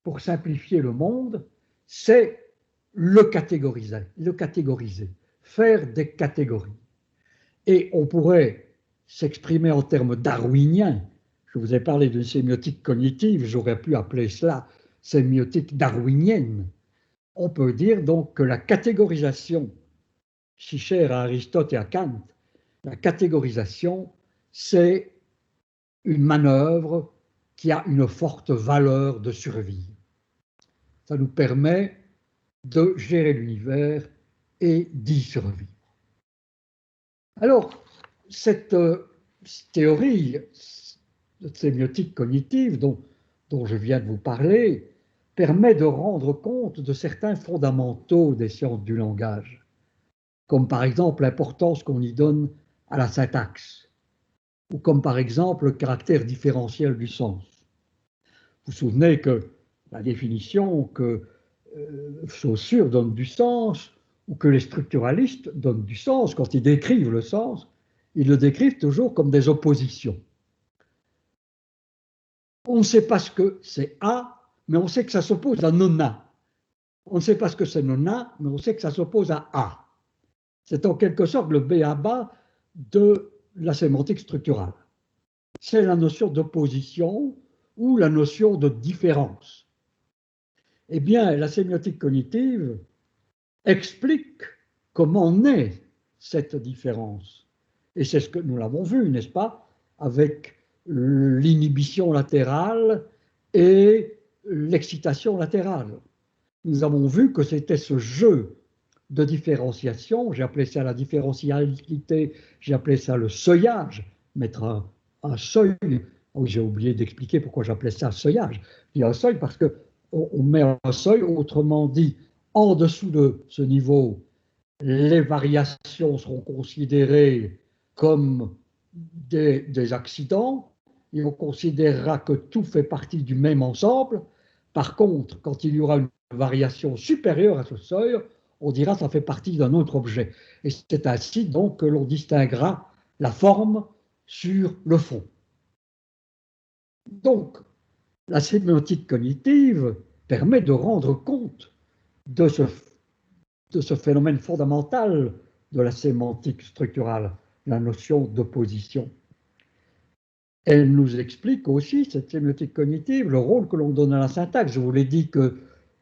pour simplifier le monde, c'est le catégoriser, faire des catégories. Et on pourrait s'exprimer en termes darwiniens. Je vous ai parlé d'une sémiotique cognitive, j'aurais pu appeler cela sémiotique darwinienne. On peut dire donc que la catégorisation, si chère à Aristote et à Kant, la catégorisation, c'est une manœuvre qui a une forte valeur de survie. Ça nous permet de gérer l'univers et d'y survivre. Alors, cette théorie de sémiotique cognitive dont je viens de vous parler permet de rendre compte de certains fondamentaux des sciences du langage, comme par exemple l'importance qu'on y donne à la syntaxe, ou comme par exemple le caractère différentiel du sens. Vous vous souvenez que la définition que Saussure donne du sens, ou que les structuralistes donnent du sens, quand ils décrivent le sens, ils le décrivent toujours comme des oppositions. On ne sait pas ce que c'est A, mais on sait que ça s'oppose à non-A. On ne sait pas ce que c'est non-A, mais on sait que ça s'oppose à A. C'est en quelque sorte le b.a.-ba de la sémantique structurale. C'est la notion d'opposition ou la notion de différence. Eh bien, la sémiotique cognitive explique comment naît cette différence. Et c'est ce que nous l'avons vu, n'est-ce pas, avec l'inhibition latérale et l'excitation latérale. Nous avons vu que c'était ce jeu de différenciation, j'ai appelé ça la différentialité, j'ai appelé ça le seuillage, mettre un seuil. Oh, j'ai oublié d'expliquer pourquoi j'appelais ça seuillage. Il y a un seuil parce qu'on met un seuil, autrement dit, en dessous de ce niveau, les variations seront considérées comme des accidents, et on considérera que tout fait partie du même ensemble. Par contre, quand il y aura une variation supérieure à ce seuil, on dira que ça fait partie d'un autre objet. Et c'est ainsi donc que l'on distinguera la forme sur le fond. Donc, la sémiotique cognitive permet de rendre compte de ce phénomène fondamental de la sémantique structurale, la notion d'opposition. Elle nous explique aussi, cette sémiotique cognitive, le rôle que l'on donne à la syntaxe. Je vous l'ai dit que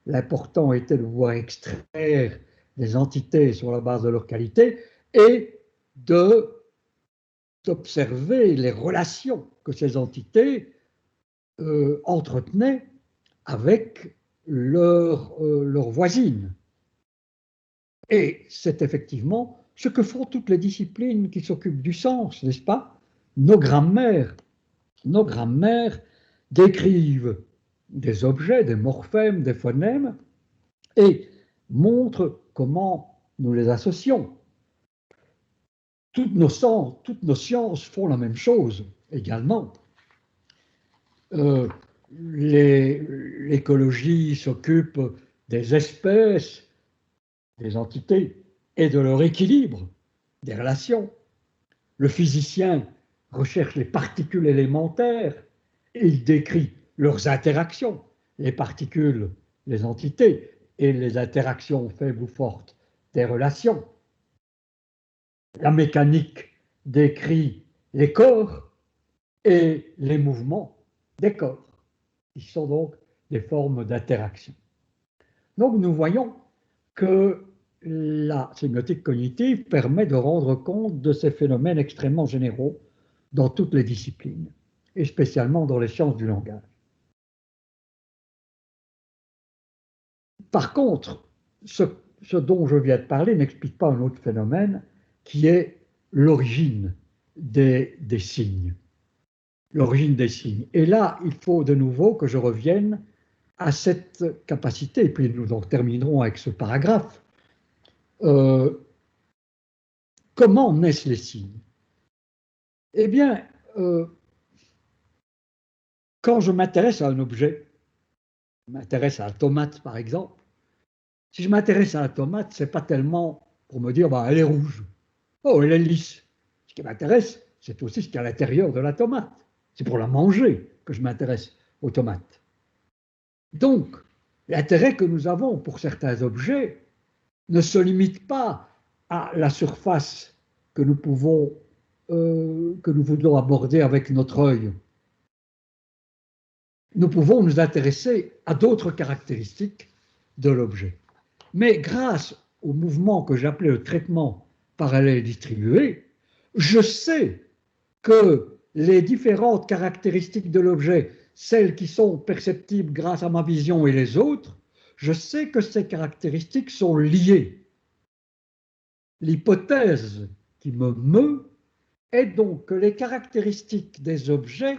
l'important était de pouvoir extraire des entités sur la base de leur qualité et d'observer les relations que ces entités entretenaient avec leurs voisines. Et c'est effectivement ce que font toutes les disciplines qui s'occupent du sens, n'est-ce pas? Nos grammaires décrivent des objets, des morphèmes, des phonèmes, et montrent comment nous les associons. Toutes nos sciences font la même chose également. L'écologie s'occupe des espèces, des entités et de leur équilibre, des relations. Le physicien recherche les particules élémentaires et il décrit leurs interactions, les particules, les entités et les interactions faibles ou fortes des relations. La mécanique décrit les corps et les mouvements des corps, qui sont donc des formes d'interaction. Donc nous voyons que la sémiotique cognitive permet de rendre compte de ces phénomènes extrêmement généraux dans toutes les disciplines, et spécialement dans les sciences du langage. Par contre, ce dont je viens de parler n'explique pas un autre phénomène qui est l'origine des signes. L'origine des signes. Et là, il faut de nouveau que je revienne à cette capacité, et puis nous en terminerons avec ce paragraphe. Comment naissent les signes? Eh bien, quand je m'intéresse à un objet, je m'intéresse à la tomate par exemple, si je m'intéresse à la tomate, ce n'est pas tellement pour me dire, bah, elle est rouge, oh, elle est lisse. Ce qui m'intéresse, c'est aussi ce qu'il y a à l'intérieur de la tomate. C'est pour la manger que je m'intéresse aux tomates. Donc, l'intérêt que nous avons pour certains objets ne se limite pas à la surface que nous voulons aborder avec notre œil. Nous pouvons nous intéresser à d'autres caractéristiques de l'objet. Mais grâce au mouvement que j'appelais le traitement parallèle distribué, je sais que les différentes caractéristiques de l'objet, celles qui sont perceptibles grâce à ma vision et les autres, je sais que ces caractéristiques sont liées. L'hypothèse qui me meut est donc que les caractéristiques des objets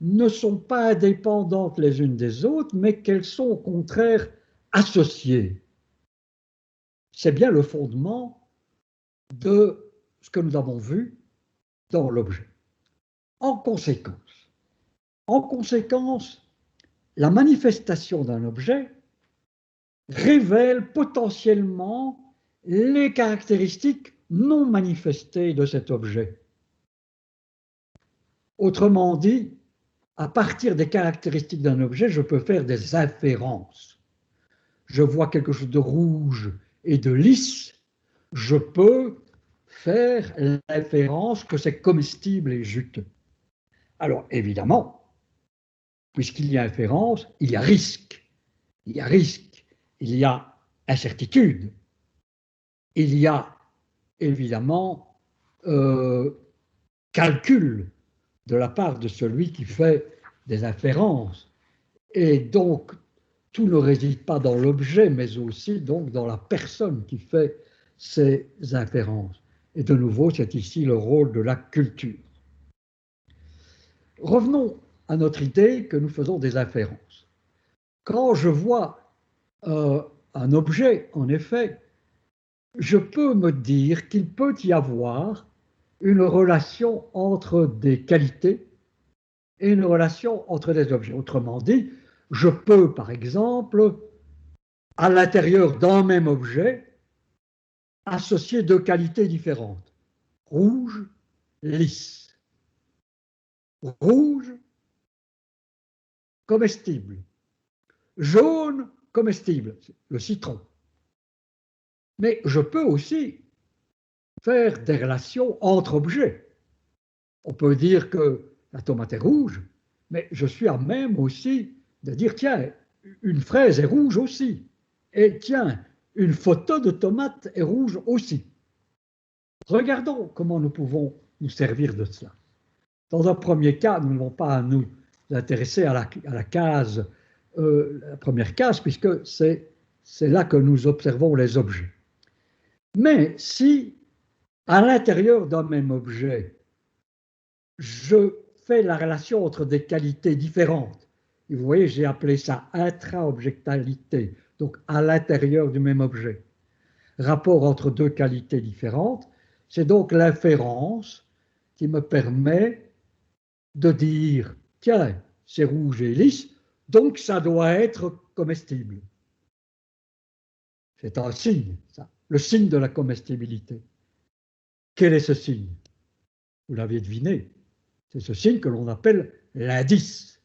ne sont pas indépendantes les unes des autres, mais qu'elles sont au contraire associées. C'est bien le fondement de ce que nous avons vu dans l'objet. En conséquence, la manifestation d'un objet révèle potentiellement les caractéristiques non manifestées de cet objet. Autrement dit, à partir des caractéristiques d'un objet, je peux faire des inférences. Je vois quelque chose de rouge et de lisse, je peux faire l'inférence que c'est comestible et juteux. Alors évidemment, puisqu'il y a inférence, il y a risque. Il y a risque, il y a incertitude, il y a évidemment calcul de la part de celui qui fait des inférences. Et donc, tout ne réside pas dans l'objet, mais aussi donc dans la personne qui fait ces inférences. Et de nouveau, c'est ici le rôle de la culture. Revenons à notre idée que nous faisons des inférences. Quand je vois un objet, en effet, je peux me dire qu'il peut y avoir une relation entre des qualités et une relation entre des objets. Autrement dit, je peux, par exemple, à l'intérieur d'un même objet, associer deux qualités différentes. Rouge, lisse. Rouge, comestible. Jaune, comestible, le citron. Mais je peux aussi faire des relations entre objets. On peut dire que la tomate est rouge, mais je suis à même aussi de dire, tiens, une fraise est rouge aussi. Et tiens, une photo de tomate est rouge aussi. Regardons comment nous pouvons nous servir de cela. Dans un premier cas, nous n'avons pas à nous intéresser à la case, la première case, puisque c'est là que nous observons les objets. Mais si, à l'intérieur d'un même objet, je fais la relation entre des qualités différentes, et vous voyez, j'ai appelé ça intra-objectalité, donc à l'intérieur du même objet, rapport entre deux qualités différentes, c'est donc l'inférence qui me permet de dire, tiens, c'est rouge et lisse, donc ça doit être comestible. C'est un signe, ça, le signe de la comestibilité. Quel est ce signe? Vous l'avez deviné, c'est ce signe que l'on appelle l'indice.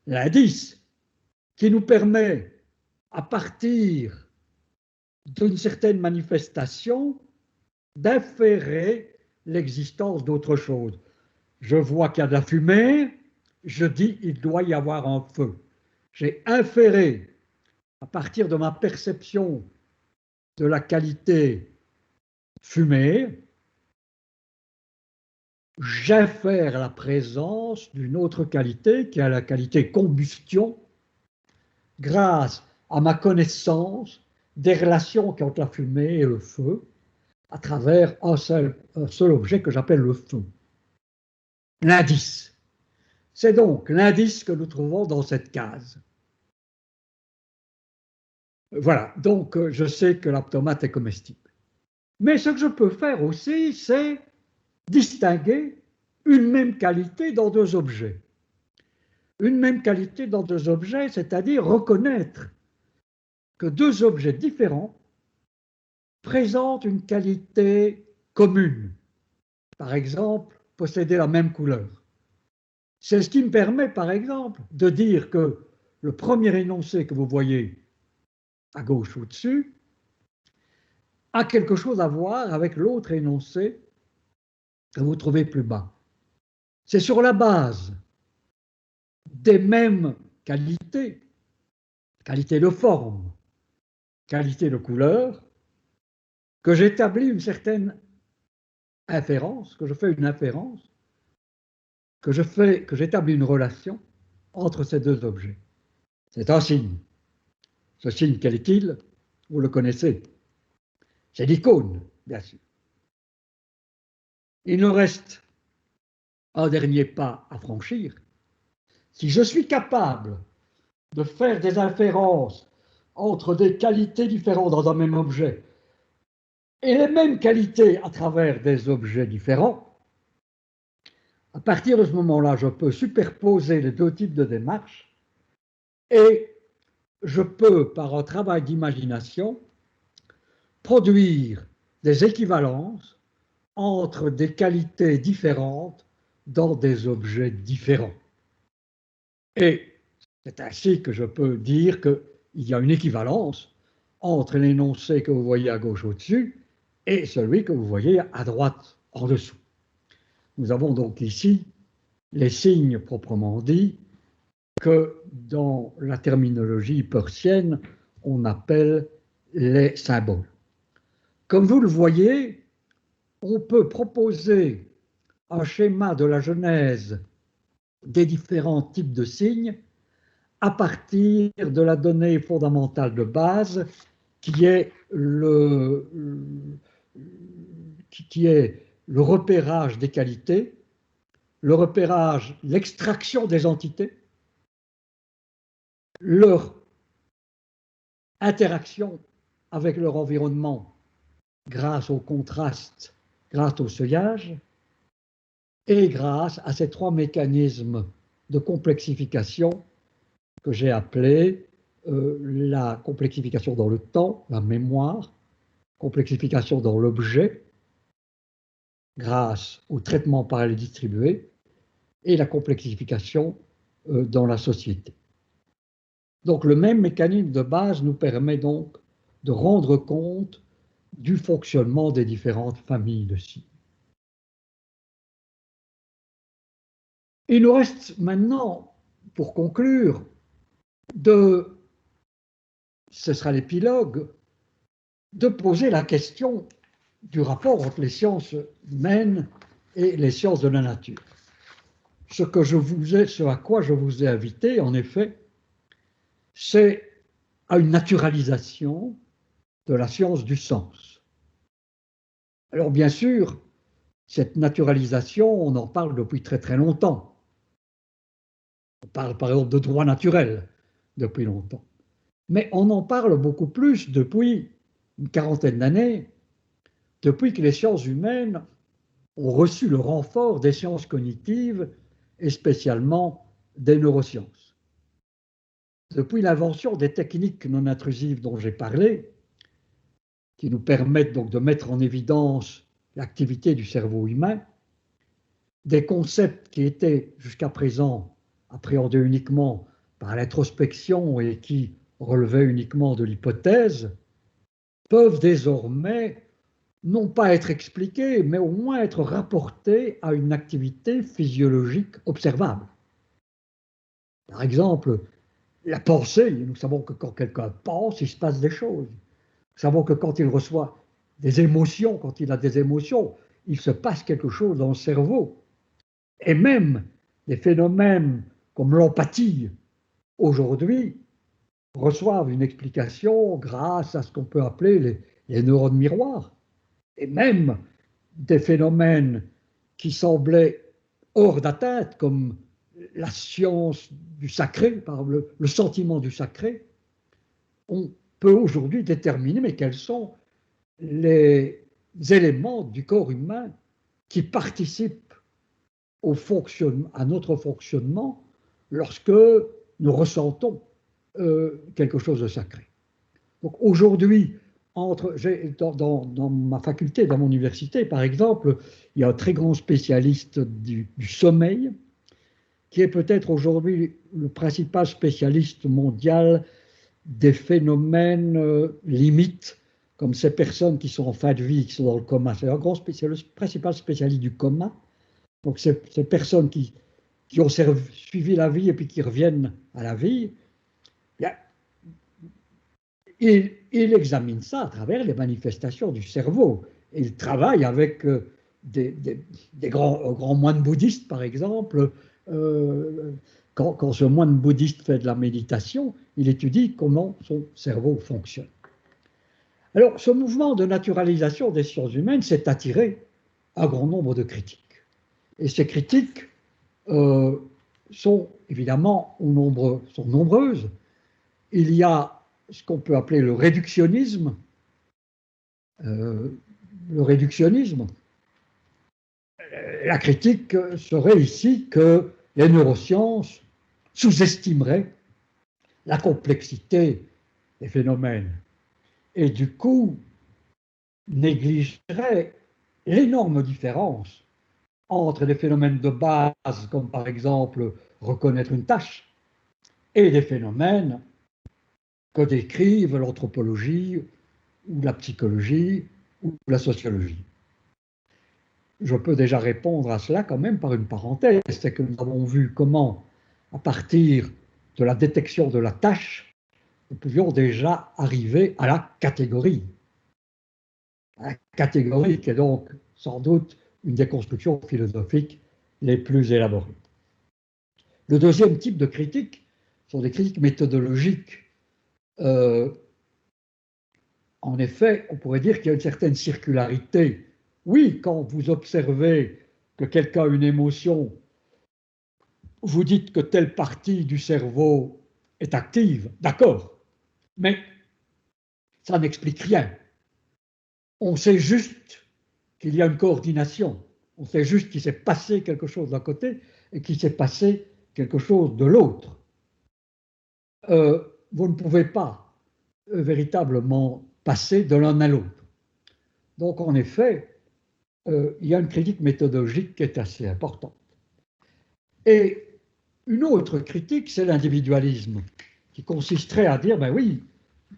L'indice qui nous permet, à partir d'une certaine manifestation, d'inférer l'existence d'autre chose. Je vois qu'il y a de la fumée, je dis il doit y avoir un feu. J'ai inféré, à partir de ma perception de la qualité fumée, j'infère la présence d'une autre qualité qui est la qualité combustion, grâce à ma connaissance des relations entre la fumée et le feu, à travers un seul objet que j'appelle le feu. L'indice. C'est donc l'indice que nous trouvons dans cette case. Voilà, donc je sais que la tomate est comestible. Mais ce que je peux faire aussi, c'est distinguer une même qualité dans deux objets. Une même qualité dans deux objets, c'est-à-dire reconnaître que deux objets différents présentent une qualité commune. Par exemple, posséder la même couleur. C'est ce qui me permet, par exemple, de dire que le premier énoncé que vous voyez à gauche au-dessus a quelque chose à voir avec l'autre énoncé que vous trouvez plus bas. C'est sur la base des mêmes qualités, qualité de forme, qualité de couleur, que j'établis une certaine inférence, que je fais une inférence, que j'établis une relation entre ces deux objets. C'est un signe. Ce signe, quel est-il? Vous le connaissez. C'est l'icône, bien sûr. Il nous reste un dernier pas à franchir. Si je suis capable de faire des inférences entre des qualités différentes dans un même objet et les mêmes qualités à travers des objets différents, à partir de ce moment-là, je peux superposer les deux types de démarches et je peux, par un travail d'imagination, produire des équivalences entre des qualités différentes dans des objets différents. Et c'est ainsi que je peux dire qu'il y a une équivalence entre l'énoncé que vous voyez à gauche au-dessus et celui que vous voyez à droite en dessous. Nous avons donc ici les signes proprement dits que dans la terminologie persienne, on appelle les symboles. Comme vous le voyez, on peut proposer un schéma de la genèse des différents types de signes à partir de la donnée fondamentale de base qui est le repérage des qualités, le repérage, l'extraction des entités, leur interaction avec leur environnement grâce au contraste, grâce au seuillage, et grâce à ces trois mécanismes de complexification que j'ai appelés la complexification dans le temps, la mémoire, complexification dans l'objet, grâce au traitement parallèle distribué, et la complexification dans la société. Donc le même mécanisme de base nous permet donc de rendre compte du fonctionnement des différentes familles de signes. Il nous reste maintenant, pour conclure, ce sera l'épilogue, de poser la question du rapport entre les sciences humaines et les sciences de la nature. Ce à quoi je vous ai invité, en effet, c'est à une naturalisation de la science du sens. Alors bien sûr, cette naturalisation, on en parle depuis très très longtemps. On parle par exemple de droit naturel depuis longtemps. Mais on en parle beaucoup plus depuis une quarantaine d'années, depuis que les sciences humaines ont reçu le renfort des sciences cognitives et spécialement des neurosciences. Depuis l'invention des techniques non intrusives dont j'ai parlé, qui nous permettent donc de mettre en évidence l'activité du cerveau humain, des concepts qui étaient jusqu'à présent appréhendés uniquement par l'introspection et qui relevaient uniquement de l'hypothèse, peuvent désormais non pas être expliqués, mais au moins être rapportés à une activité physiologique observable. Par exemple, la pensée, nous savons que quand quelqu'un pense, il se passe des choses. Nous savons que quand il reçoit des émotions, quand il a des émotions, il se passe quelque chose dans le cerveau. Et même des phénomènes comme l'empathie, aujourd'hui, reçoivent une explication grâce à ce qu'on peut appeler les neurones miroirs. Et même des phénomènes qui semblaient hors d'atteinte, comme la science du sacré, par exemple, le sentiment du sacré, on peut aujourd'hui déterminer mais quels sont les éléments du corps humain qui participent à notre fonctionnement lorsque nous ressentons quelque chose de sacré. Donc aujourd'hui, dans ma faculté, dans mon université, par exemple, il y a un très grand spécialiste du sommeil, qui est peut-être aujourd'hui le principal spécialiste mondial des phénomènes limites, comme ces personnes qui sont en fin de vie, qui sont dans le coma. C'est le principal spécialiste du coma. Donc ces personnes qui ont suivi la vie et puis qui reviennent à la vie, il examine ça à travers les manifestations du cerveau. Il travaille avec des grands moines bouddhistes, par exemple. Quand ce moine bouddhiste fait de la méditation, il étudie comment son cerveau fonctionne. Alors, ce mouvement de naturalisation des sciences humaines s'est attiré un grand nombre de critiques. Et ces critiques sont évidemment sont nombreuses. Il y a ce qu'on peut appeler le réductionnisme. La critique serait ici que les neurosciences sous-estimeraient la complexité des phénomènes et du coup négligeraient l'énorme différence entre des phénomènes de base, comme par exemple reconnaître une tâche, et des phénomènes que décrivent l'anthropologie ou la psychologie ou la sociologie. Je peux déjà répondre à cela quand même par une parenthèse, c'est que nous avons vu comment, à partir de la détection de la tâche, nous pouvions déjà arriver à la catégorie. La catégorie qui est donc sans doute une des constructions philosophiques les plus élaborées. Le deuxième type de critique, sont des critiques méthodologiques. En effet, on pourrait dire qu'il y a une certaine circularité. Oui, quand vous observez que quelqu'un a une émotion, vous dites que telle partie du cerveau est active, d'accord, mais ça n'explique rien. On sait juste qu'il y a une coordination, on sait juste qu'il s'est passé quelque chose d'un côté et qu'il s'est passé quelque chose de l'autre. Vous ne pouvez pas véritablement passer de l'un à l'autre. Donc, en effet, il y a une critique méthodologique qui est assez importante. Et une autre critique, c'est l'individualisme, qui consisterait à dire, ben oui,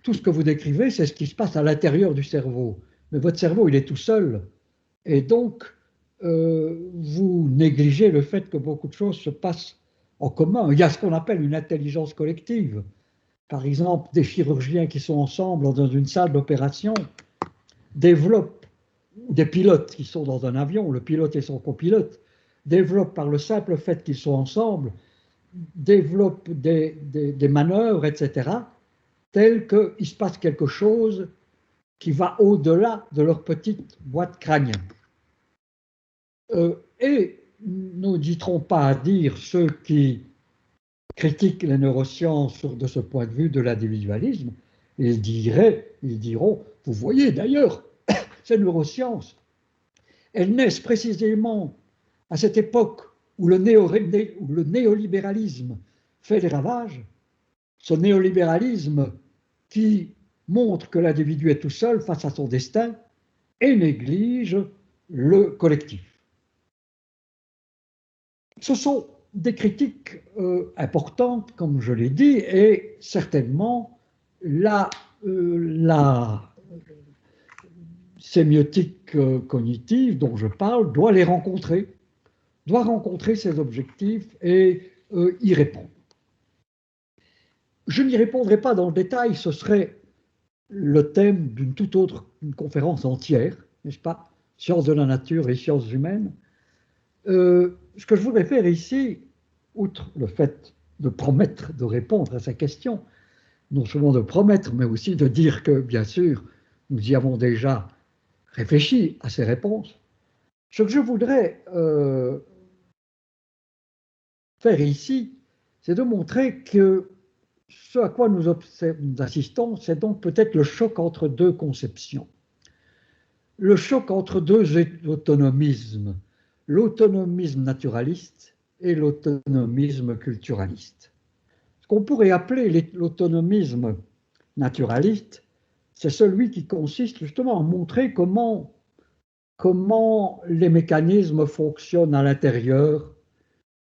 tout ce que vous décrivez, c'est ce qui se passe à l'intérieur du cerveau. Mais votre cerveau, il est tout seul. Et donc, vous négligez le fait que beaucoup de choses se passent en commun. Il y a ce qu'on appelle une intelligence collective. Par exemple, des chirurgiens qui sont ensemble dans une salle d'opération développent, des pilotes qui sont dans un avion, le pilote et son copilote, développent par le simple fait qu'ils sont ensemble, développent des manœuvres, etc., telles qu'il se passe quelque chose qui va au-delà de leur petite boîte crânienne. Et nous n'hésiterons pas à dire ceux qui critiquent les neurosciences de ce point de vue de l'individualisme, ils diront, vous voyez d'ailleurs, ces neurosciences, elles naissent précisément à cette époque où le néolibéralisme fait des ravages, ce néolibéralisme qui montre que l'individu est tout seul face à son destin et néglige le collectif. Ce sont des critiques importantes, comme je l'ai dit, et certainement la sémiotique cognitive dont je parle doit les rencontrer, doit rencontrer ces objectifs et y répondre. Je n'y répondrai pas dans le détail, ce serait le thème d'une toute autre conférence entière, n'est-ce pas? Sciences de la nature et sciences humaines. Ce que je voudrais faire ici, outre le fait de promettre de répondre à sa question, non seulement de promettre, mais aussi de dire que, bien sûr, nous y avons déjà réfléchi à ces réponses, ce que je voudrais faire ici, c'est de montrer que ce à quoi nous assistons, c'est donc peut-être le choc entre deux conceptions. Le choc entre deux autonomismes, l'autonomisme naturaliste et l'autonomisme culturaliste. Ce qu'on pourrait appeler l'autonomisme naturaliste, c'est celui qui consiste justement à montrer comment les mécanismes fonctionnent à l'intérieur.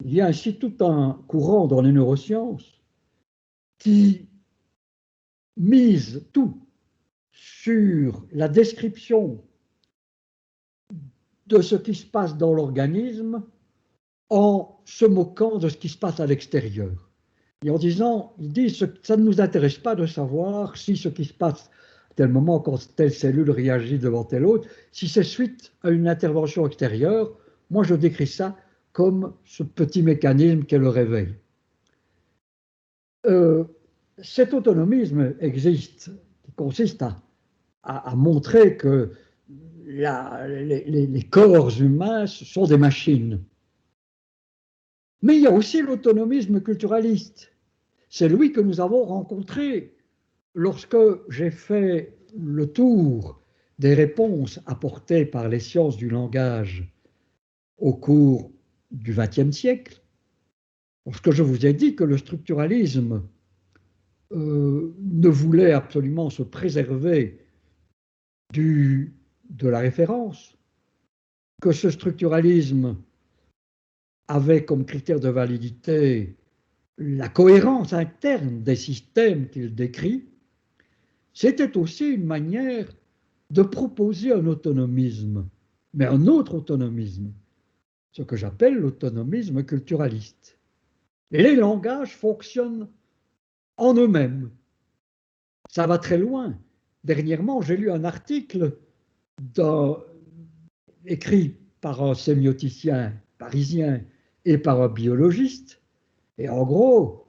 Il y a ainsi tout un courant dans les neurosciences qui mise tout sur la description de ce qui se passe dans l'organisme en se moquant de ce qui se passe à l'extérieur. Et en disant, ils disent, ça ne nous intéresse pas de savoir si ce qui se passe à tel moment, quand telle cellule réagit devant telle autre, si c'est suite à une intervention extérieure, moi je décris ça comme ce petit mécanisme qu'est le réveil. Cet autonomisme existe, qui consiste à montrer que les corps humains sont des machines. Mais il y a aussi l'autonomisme culturaliste. C'est lui que nous avons rencontré lorsque j'ai fait le tour des réponses apportées par les sciences du langage au cours du XXe siècle, lorsque je vous ai dit que le structuralisme ne voulait absolument se préserver de la référence, que ce structuralisme avait comme critère de validité la cohérence interne des systèmes qu'il décrit, c'était aussi une manière de proposer un autonomisme, mais un autre autonomisme, ce que j'appelle l'autonomisme culturaliste. Les langages fonctionnent en eux-mêmes. Ça va très loin. Dernièrement, j'ai lu un article écrit par un sémioticien parisien et par un biologiste, et en gros,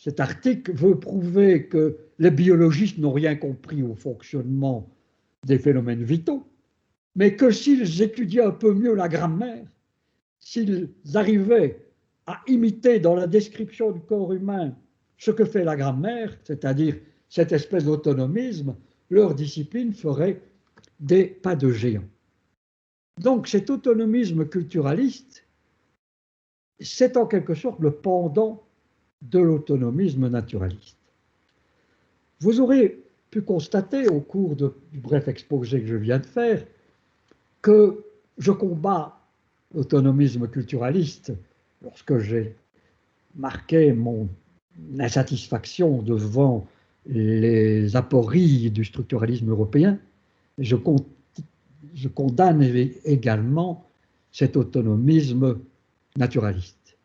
cet article veut prouver que les biologistes n'ont rien compris au fonctionnement des phénomènes vitaux, mais que s'ils étudiaient un peu mieux la grammaire, s'ils arrivaient à imiter dans la description du corps humain ce que fait la grammaire, c'est-à-dire cette espèce d'autonomisme, leur discipline ferait des pas de géant. Donc cet autonomisme culturaliste, c'est en quelque sorte le pendant de l'autonomisme naturaliste. Vous aurez pu constater au cours du bref exposé que je viens de faire que je combats l'autonomisme culturaliste lorsque j'ai marqué mon insatisfaction devant les apories du structuralisme européen. Je condamne également cet autonomisme naturaliste.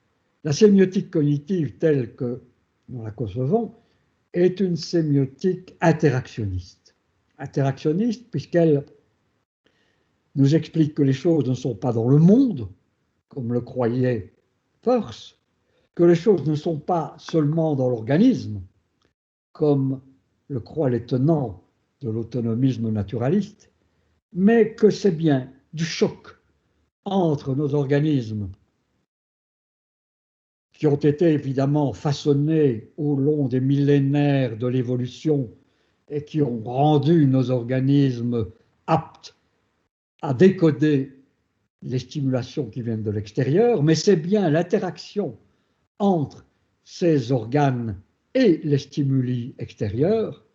La sémiotique cognitive telle que nous la concevons est une sémiotique interactionniste. Interactionniste puisqu'elle nous explique que les choses ne sont pas dans le monde, comme le croyait Peirce, que les choses ne sont pas seulement dans l'organisme, comme le croient les tenants de l'autonomisme naturaliste, mais que c'est bien du choc entre nos organismes qui ont été évidemment façonnés au long des millénaires de l'évolution et qui ont rendu nos organismes aptes à décoder les stimulations qui viennent de l'extérieur, mais c'est bien l'interaction entre ces organes et les stimuli extérieurs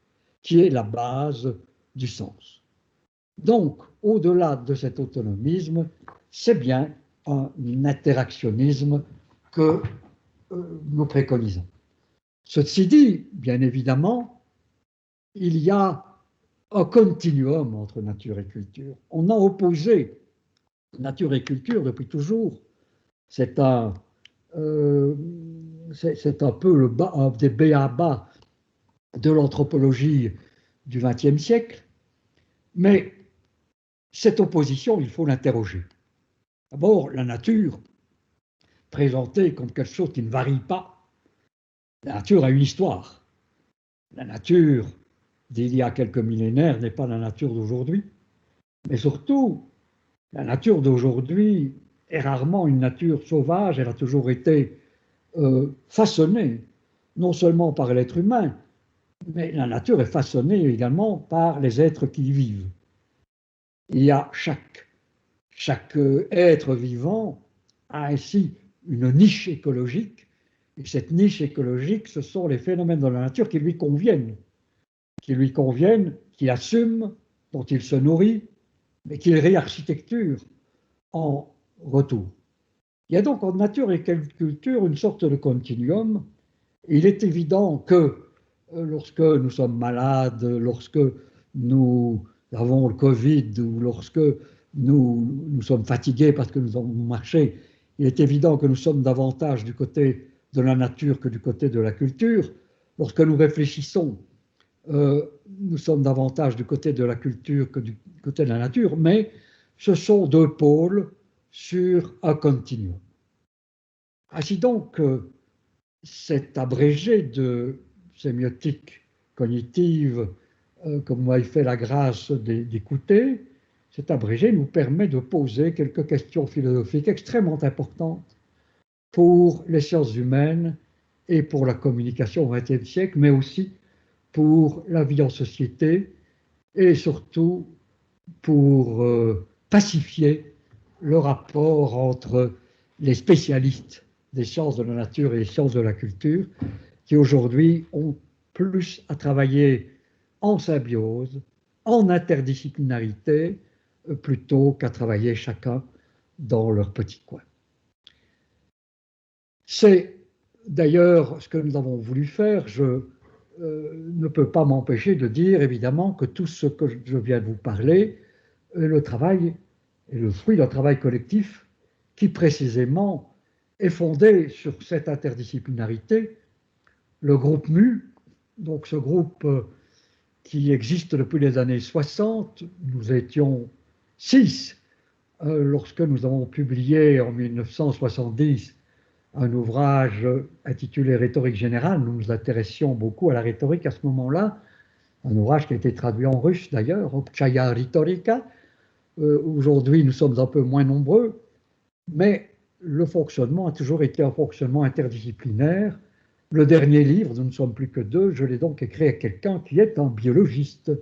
qui est la base du sens. Donc, au-delà de cet autonomisme, c'est bien un interactionnisme que nous préconisons. Ceci dit, bien évidemment, il y a un continuum entre nature et culture. On a opposé nature et culture depuis toujours. C'est un peu un des b.a.-ba de l'anthropologie du XXe siècle, mais cette opposition, il faut l'interroger. D'abord, la nature, présentée comme quelque chose qui ne varie pas. La nature a une histoire. La nature d'il y a quelques millénaires n'est pas la nature d'aujourd'hui, mais surtout, la nature d'aujourd'hui est rarement une nature sauvage, elle a toujours été façonnée, non seulement par l'être humain, mais la nature est façonnée également par les êtres qui y vivent. Il y a chaque être vivant a ainsi une niche écologique, et cette niche écologique, ce sont les phénomènes de la nature qui lui conviennent, qu'il assume, dont il se nourrit, mais qu'il réarchitecture en retour. Il y a donc en nature et culture une sorte de continuum. Il est évident que lorsque nous sommes malades, lorsque nous avons le Covid ou lorsque nous sommes fatigués parce que nous avons marché, il est évident que nous sommes davantage du côté de la nature que du côté de la culture. Lorsque nous réfléchissons, nous sommes davantage du côté de la culture que du côté de la nature, mais ce sont deux pôles sur un continuum. Ainsi donc, cet abrégé de sémiotique cognitive, comme vous m'avez fait la grâce d'écouter, cet abrégé nous permet de poser quelques questions philosophiques extrêmement importantes pour les sciences humaines et pour la communication au XXe siècle, mais aussi pour la vie en société et surtout pour pacifier le rapport entre les spécialistes des sciences de la nature et des sciences de la culture, qui aujourd'hui ont plus à travailler en symbiose, en interdisciplinarité, plutôt qu'à travailler chacun dans leur petit coin. C'est d'ailleurs ce que nous avons voulu faire. Je ne peux pas m'empêcher de dire évidemment que tout ce que je viens de vous parler est le fruit d'un travail collectif qui précisément est fondé sur cette interdisciplinarité. Le groupe MU, donc ce groupe qui existe depuis les années 60, nous étions 6 lorsque nous avons publié en 1970 un ouvrage intitulé Rhétorique générale. Nous nous intéressions beaucoup à la rhétorique à ce moment-là, un ouvrage qui a été traduit en russe d'ailleurs, Obchaya Rhetorika. Aujourd'hui, nous sommes un peu moins nombreux, mais le fonctionnement a toujours été un fonctionnement interdisciplinaire. Le dernier livre, nous ne sommes plus que deux, je l'ai donc écrit à quelqu'un qui est un biologiste.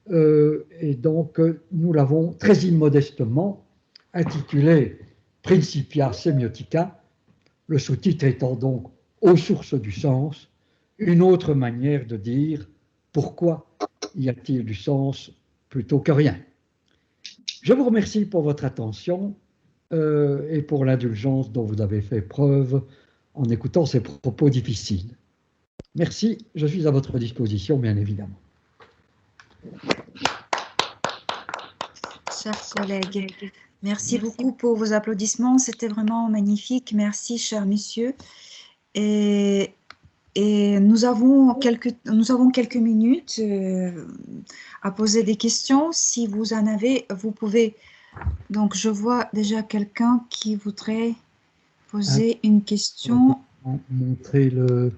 Et donc, nous l'avons très immodestement intitulé Principia Semiotica, le sous-titre étant donc aux sources du sens, une autre manière de dire pourquoi y a-t-il du sens plutôt que rien. Je vous remercie pour votre attention et pour l'indulgence dont vous avez fait preuve en écoutant ces propos difficiles. Merci, je suis à votre disposition, bien évidemment. Chers collègues, merci beaucoup pour vos applaudissements. C'était vraiment magnifique. Merci, cher monsieur. Et nous avons quelques minutes à poser des questions. Si vous en avez, vous pouvez. Donc, je vois déjà quelqu'un qui voudrait poser une question. Montrer le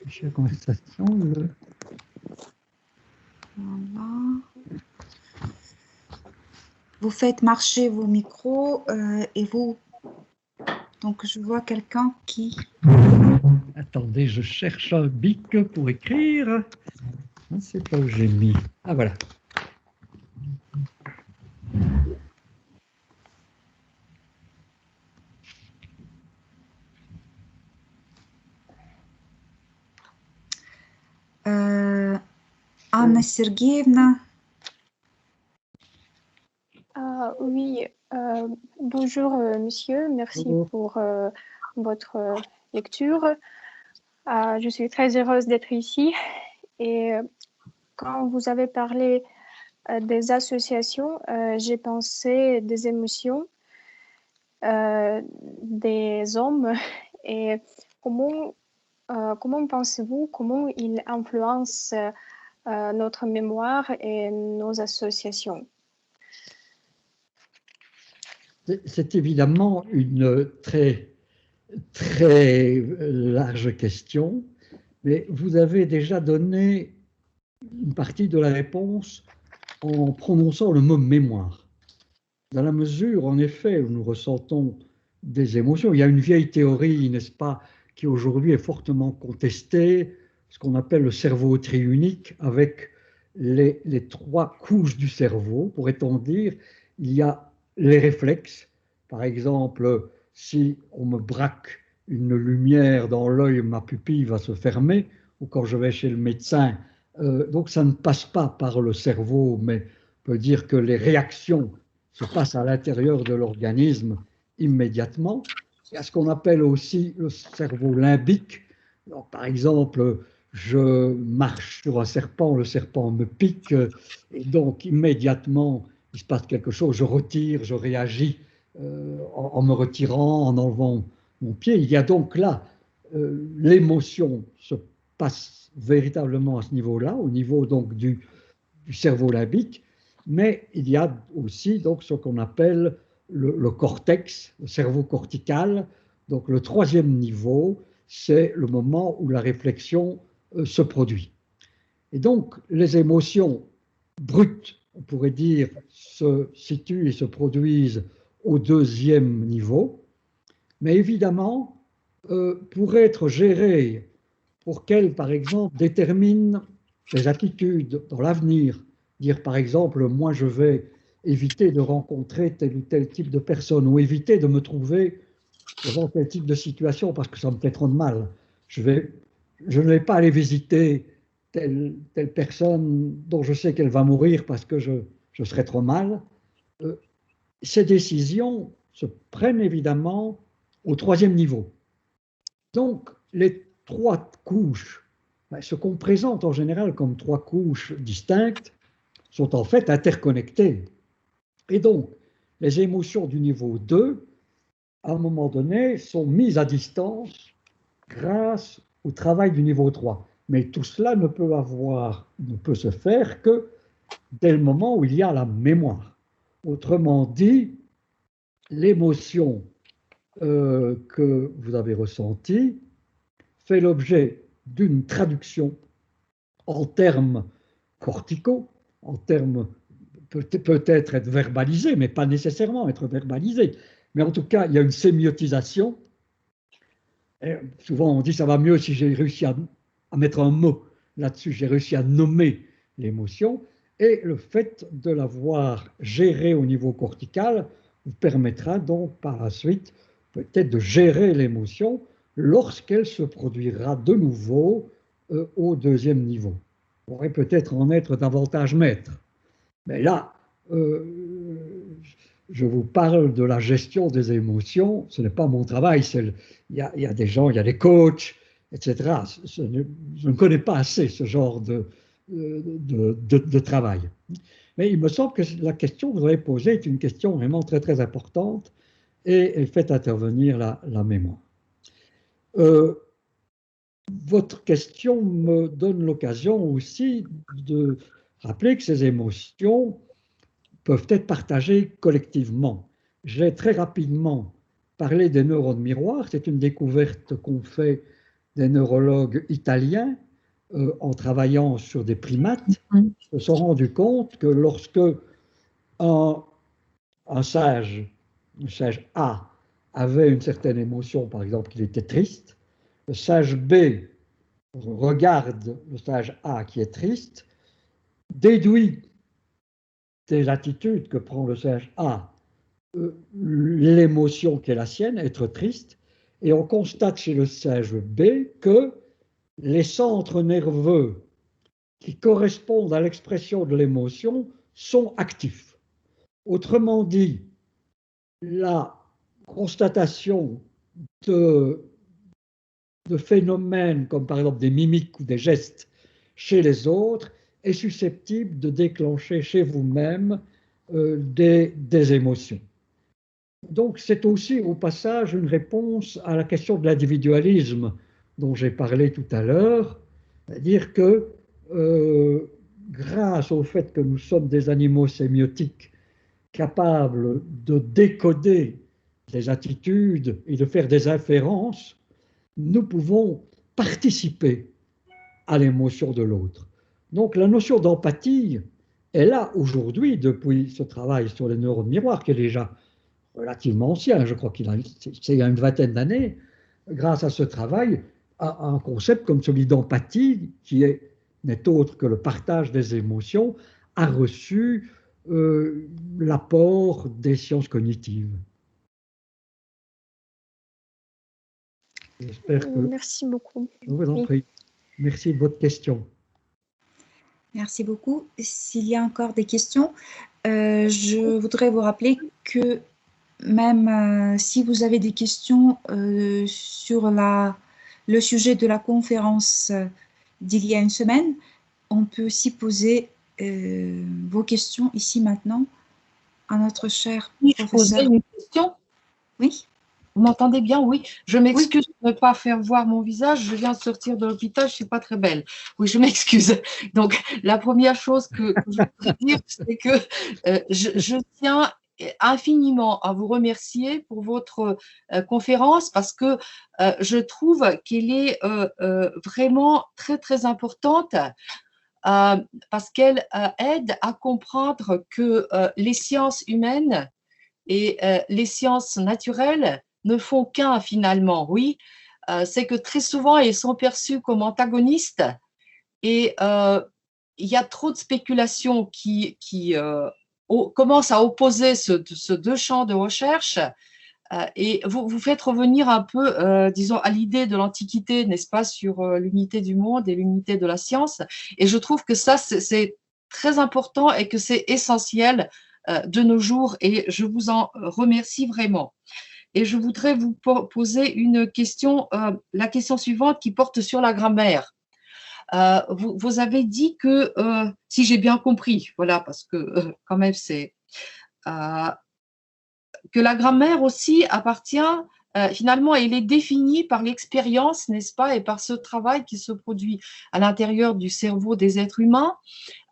fichier de conversation. Voilà. Vous faites marcher vos micros et vous. Donc, je vois quelqu'un qui. Attendez, je cherche un bic pour écrire. Je ne sais pas où j'ai mis. Ah, voilà. Anna Serguevna. Oui, bonjour monsieur, merci pour votre lecture. Je suis très heureuse d'être ici et quand vous avez parlé des associations, j'ai pensé des émotions des hommes et comment pensez-vous, comment ils influencent notre mémoire et nos associations? C'est évidemment une très large question, mais vous avez déjà donné une partie de la réponse en prononçant le mot mémoire. Dans la mesure, en effet, où nous ressentons des émotions, il y a une vieille théorie, n'est-ce pas, qui aujourd'hui est fortement contestée, ce qu'on appelle le cerveau triunique, avec les trois couches du cerveau, pourrait-on dire. Il y a les réflexes, par exemple, si on me braque une lumière dans l'œil, ma pupille va se fermer, ou quand je vais chez le médecin, donc ça ne passe pas par le cerveau, mais on peut dire que les réactions se passent à l'intérieur de l'organisme immédiatement. Il y a ce qu'on appelle aussi le cerveau limbique. Donc, par exemple, je marche sur un serpent, le serpent me pique, et donc immédiatement, il se passe quelque chose, je retire, je réagis en me retirant, en enlevant mon pied. Il y a donc là, l'émotion se passe véritablement à ce niveau-là, au niveau donc du cerveau limbique, mais il y a aussi donc ce qu'on appelle le cortex, le cerveau cortical. Donc le troisième niveau, c'est le moment où la réflexion se produit. Et donc les émotions brutes, on pourrait dire, se situent et se produisent au deuxième niveau, mais évidemment, pour être gérées, pour qu'elles, par exemple, déterminent des attitudes dans l'avenir, dire par exemple, moi je vais éviter de rencontrer tel ou tel type de personne ou éviter de me trouver devant tel type de situation parce que ça me fait trop de mal. Je ne vais pas aller visiter telle personne dont je sais qu'elle va mourir parce que je serai trop mal. Ces décisions se prennent évidemment au troisième niveau. Donc, les trois couches, ce qu'on présente en général comme trois couches distinctes, sont en fait interconnectées. Et donc, les émotions du niveau 2, à un moment donné, sont mises à distance grâce au travail du niveau 3. Mais tout cela ne peut se faire que dès le moment où il y a la mémoire. Autrement dit, l'émotion que vous avez ressenti fait l'objet d'une traduction en termes corticaux, en termes peut-être être verbalisé, mais pas nécessairement être verbalisé. Mais en tout cas, il y a une sémiotisation. Et souvent, on dit ça va mieux si j'ai réussi à mettre un mot là-dessus, j'ai réussi à nommer l'émotion. Et le fait de l'avoir gérée au niveau cortical vous permettra donc par la suite peut-être de gérer l'émotion lorsqu'elle se produira de nouveau au deuxième niveau. On pourrait peut-être en être davantage maître. Mais là, je vous parle de la gestion des émotions, ce n'est pas mon travail, il y a des gens, il y a des coachs, etc. Je ne connais pas assez ce genre de travail. Mais il me semble que la question que vous avez posée est une question vraiment très très importante et elle fait intervenir la mémoire. Votre question me donne l'occasion aussi de rappeler que ces émotions peuvent être partagées collectivement. J'ai très rapidement parlé des neurones miroirs. C'est une découverte qu'ont fait des neurologues italiens en travaillant sur des primates. Ils se sont rendus compte que lorsque un sage A avait une certaine émotion, par exemple qu'il était triste, le sage B regarde le sage A qui est triste, déduit des attitudes que prend le sage A l'émotion qui est la sienne, être triste, et on constate chez le sage B que les centres nerveux qui correspondent à l'expression de l'émotion sont actifs. Autrement dit, la constatation de phénomènes comme par exemple des mimiques ou des gestes chez les autres est susceptible de déclencher chez vous-même des émotions. Donc c'est aussi au passage une réponse à la question de l'individualisme dont j'ai parlé tout à l'heure, c'est-à-dire que grâce au fait que nous sommes des animaux sémiotiques capables de décoder les attitudes et de faire des inférences, nous pouvons participer à l'émotion de l'autre. Donc la notion d'empathie est là aujourd'hui depuis ce travail sur les neurones miroirs qui est déjà relativement ancien, je crois qu'il y a une vingtaine d'années, grâce à ce travail, à un concept comme celui d'empathie, qui n'est autre que le partage des émotions, a reçu l'apport des sciences cognitives. J'espère que... Merci beaucoup. Je vous en prie. Merci de votre question. Merci beaucoup. S'il y a encore des questions, je voudrais vous rappeler que même si vous avez des questions sur le sujet de la conférence d'il y a une semaine, on peut aussi poser vos questions ici maintenant à notre cher professeur. Je posais une question. Oui. Vous m'entendez bien? Oui. Je m'excuse de ne pas faire voir mon visage. Je viens de sortir de l'hôpital, je ne suis pas très belle. Oui, je m'excuse. Donc, la première chose que je voudrais dire, c'est que je tiens infiniment à vous remercier pour votre conférence parce que je trouve qu'elle est vraiment très, très importante. Parce qu'elle aide à comprendre que les sciences humaines et les sciences naturelles ne font qu'un finalement, oui. C'est que très souvent, elles sont perçues comme antagonistes et il y a trop de spéculations qui commencent à opposer ce deux champs de recherche. Et vous faites revenir un peu, disons, à l'idée de l'Antiquité, n'est-ce pas, sur l'unité du monde et l'unité de la science. Et je trouve que ça, c'est très important et que c'est essentiel de nos jours. Et je vous en remercie vraiment. Et je voudrais vous poser une question, la question suivante qui porte sur la grammaire. Vous avez dit que, si j'ai bien compris, voilà, parce que quand même c'est... que la grammaire aussi appartient finalement, il est défini par l'expérience, n'est-ce pas, et par ce travail qui se produit à l'intérieur du cerveau des êtres humains.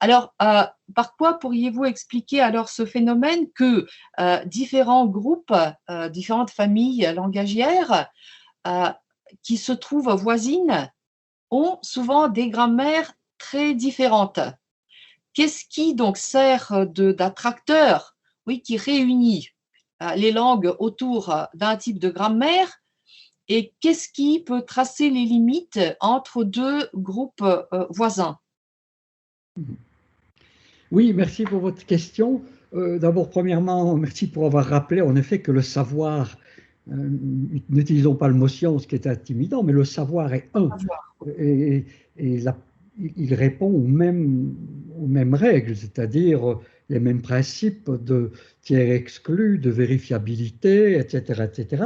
Alors, par quoi pourriez-vous expliquer alors ce phénomène que différents groupes, différentes familles langagières qui se trouvent voisines ont souvent des grammaires très différentes? Qu'est-ce qui donc sert d'attracteur, oui, qui réunit les langues autour d'un type de grammaire, et qu'est-ce qui peut tracer les limites entre deux groupes voisins? Oui, merci pour votre question. D'abord, premièrement, merci pour avoir rappelé en effet que le savoir, n'utilisons pas le mot science qui est intimidant, mais le savoir est un. Et, il répond aux mêmes règles, c'est-à-dire les mêmes principes de tiers exclus, de vérifiabilité, etc., etc.,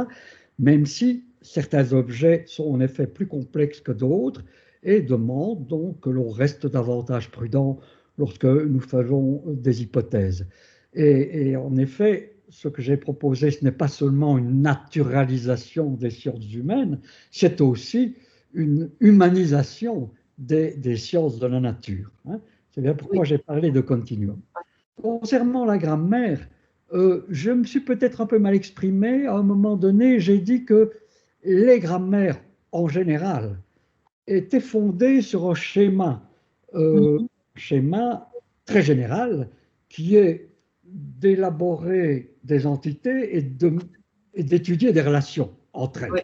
même si certains objets sont en effet plus complexes que d'autres et demandent donc que l'on reste davantage prudent lorsque nous faisons des hypothèses. Et en effet, ce que j'ai proposé, ce n'est pas seulement une naturalisation des sciences humaines, c'est aussi une humanisation des sciences de la nature. Hein. C'est bien pourquoi j'ai parlé de continuum. Concernant la grammaire, je me suis peut-être un peu mal exprimé. À un moment donné, j'ai dit que les grammaires, en général, étaient fondées sur un schéma très général qui est d'élaborer des entités et d'étudier des relations entre elles.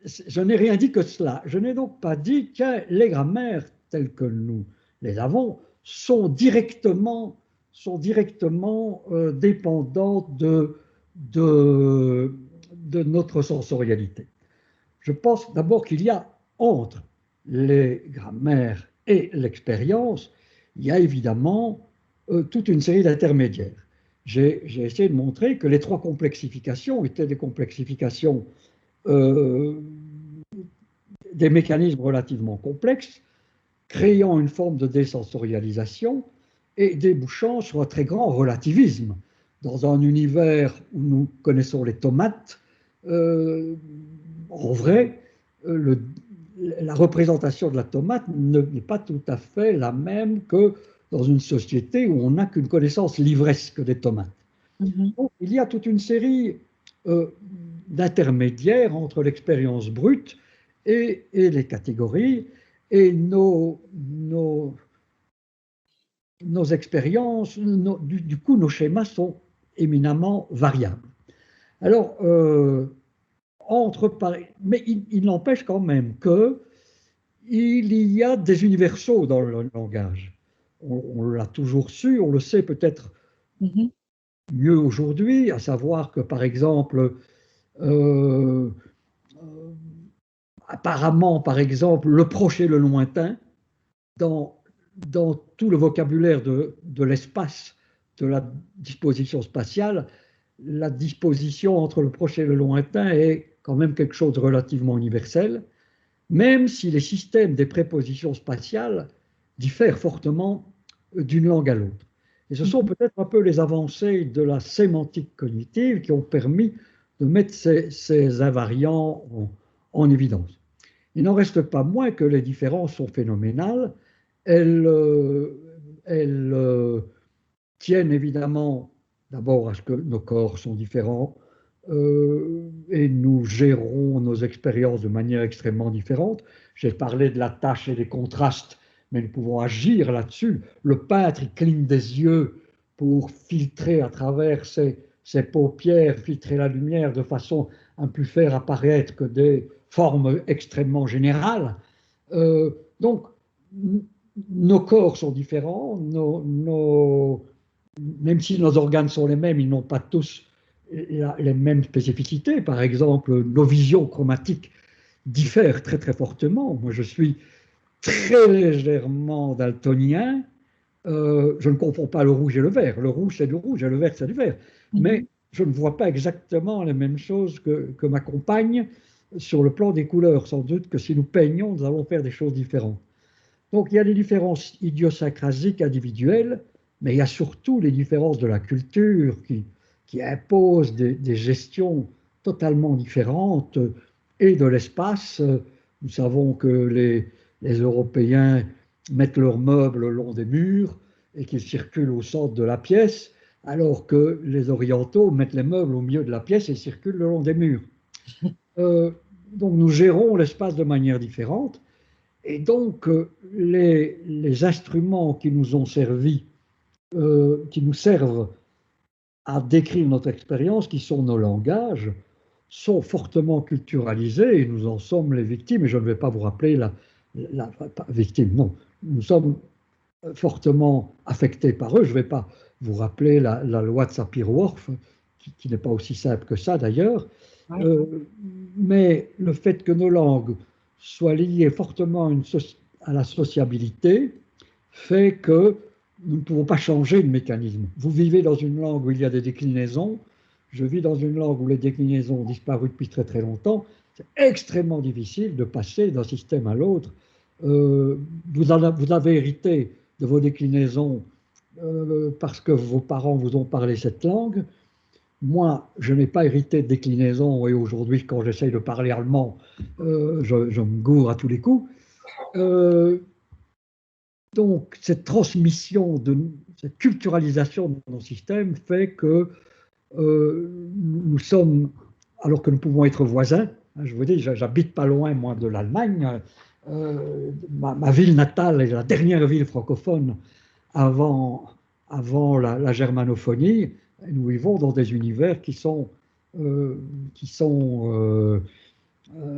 Je n'ai rien dit que cela. Je n'ai donc pas dit que les grammaires telles que nous les avons sont directement dépendantes de notre sensorialité. Je pense d'abord qu'il y a entre les grammaires et l'expérience, il y a évidemment toute une série d'intermédiaires. J'ai essayé de montrer que les trois complexifications étaient des complexifications des mécanismes relativement complexes, créant une forme de désensorialisation et débouchant sur un très grand relativisme. Dans un univers où nous connaissons les tomates, en vrai, la représentation de la tomate n'est pas tout à fait la même que dans une société où on n'a qu'une connaissance livresque des tomates. Donc, il y a toute une série d'intermédiaires entre l'expérience brute et les catégories, et nos expériences, du coup, nos schémas sont éminemment variables. Alors, mais il n'empêche quand même qu'il y a des universaux dans le langage. On l'a toujours su, on le sait peut-être mieux aujourd'hui, à savoir que, par exemple, apparemment, par exemple, le proche et le lointain, dans tout le vocabulaire de l'espace, de la disposition spatiale, la disposition entre le proche et le lointain est quand même quelque chose de relativement universel, même si les systèmes des prépositions spatiales diffèrent fortement d'une langue à l'autre. Et ce sont peut-être un peu les avancées de la sémantique cognitive qui ont permis de mettre ces invariants en évidence. Il n'en reste pas moins que les différences sont phénoménales. Elles tiennent évidemment d'abord à ce que nos corps sont différents et nous gérons nos expériences de manière extrêmement différente. J'ai parlé de la tâche et des contrastes, mais nous pouvons agir là-dessus. Le peintre, il cligne des yeux pour filtrer à travers ses paupières, filtrer la lumière de façon à ne plus faire apparaître que des formes extrêmement générales. Donc, nos corps sont différents, même si nos organes sont les mêmes, ils n'ont pas tous les mêmes spécificités. Par exemple, nos visions chromatiques diffèrent très très fortement. Moi, je suis très légèrement daltonien. Je ne confonds pas le rouge et le vert. Le rouge, c'est du rouge et le vert, c'est du vert. Mais je ne vois pas exactement les mêmes choses que ma compagne sur le plan des couleurs. Sans doute que si nous peignons, nous allons faire des choses différentes. Donc, il y a des différences idiosyncrasiques individuelles, mais il y a surtout les différences de la culture qui imposent des gestions totalement différentes et de l'espace. Nous savons que les Européens mettent leurs meubles le long des murs et qu'ils circulent au centre de la pièce, alors que les Orientaux mettent les meubles au milieu de la pièce et circulent le long des murs. Donc nous gérons l'espace de manière différente. Et donc les instruments qui nous ont servi, qui nous servent à décrire notre expérience, qui sont nos langages, sont fortement culturalisés et nous en sommes les victimes. Et je ne vais pas vous rappeler la victime, non. Nous sommes fortement affectés par eux. Je ne vais pas vous rappeler la loi de Sapir-Whorf, qui n'est pas aussi simple que ça d'ailleurs. Oui. Mais le fait que nos langues soient liées fortement à la sociabilité fait que nous ne pouvons pas changer de mécanisme. Vous vivez dans une langue où il y a des déclinaisons, je vis dans une langue où les déclinaisons ont disparu depuis très très longtemps. C'est extrêmement difficile de passer d'un système à l'autre. Vous avez hérité de vos déclinaisons parce que vos parents vous ont parlé cette langue. Moi, je n'ai pas hérité de déclinaison et aujourd'hui, quand j'essaye de parler allemand, je me gourre à tous les coups. Donc, cette transmission, cette culturalisation de nos systèmes fait que nous sommes, alors que nous pouvons être voisins, je vous dis, j'habite pas loin, moi, de l'Allemagne. Ma ville natale est la dernière ville francophone avant la germanophonie. Nous vivons dans des univers qui sont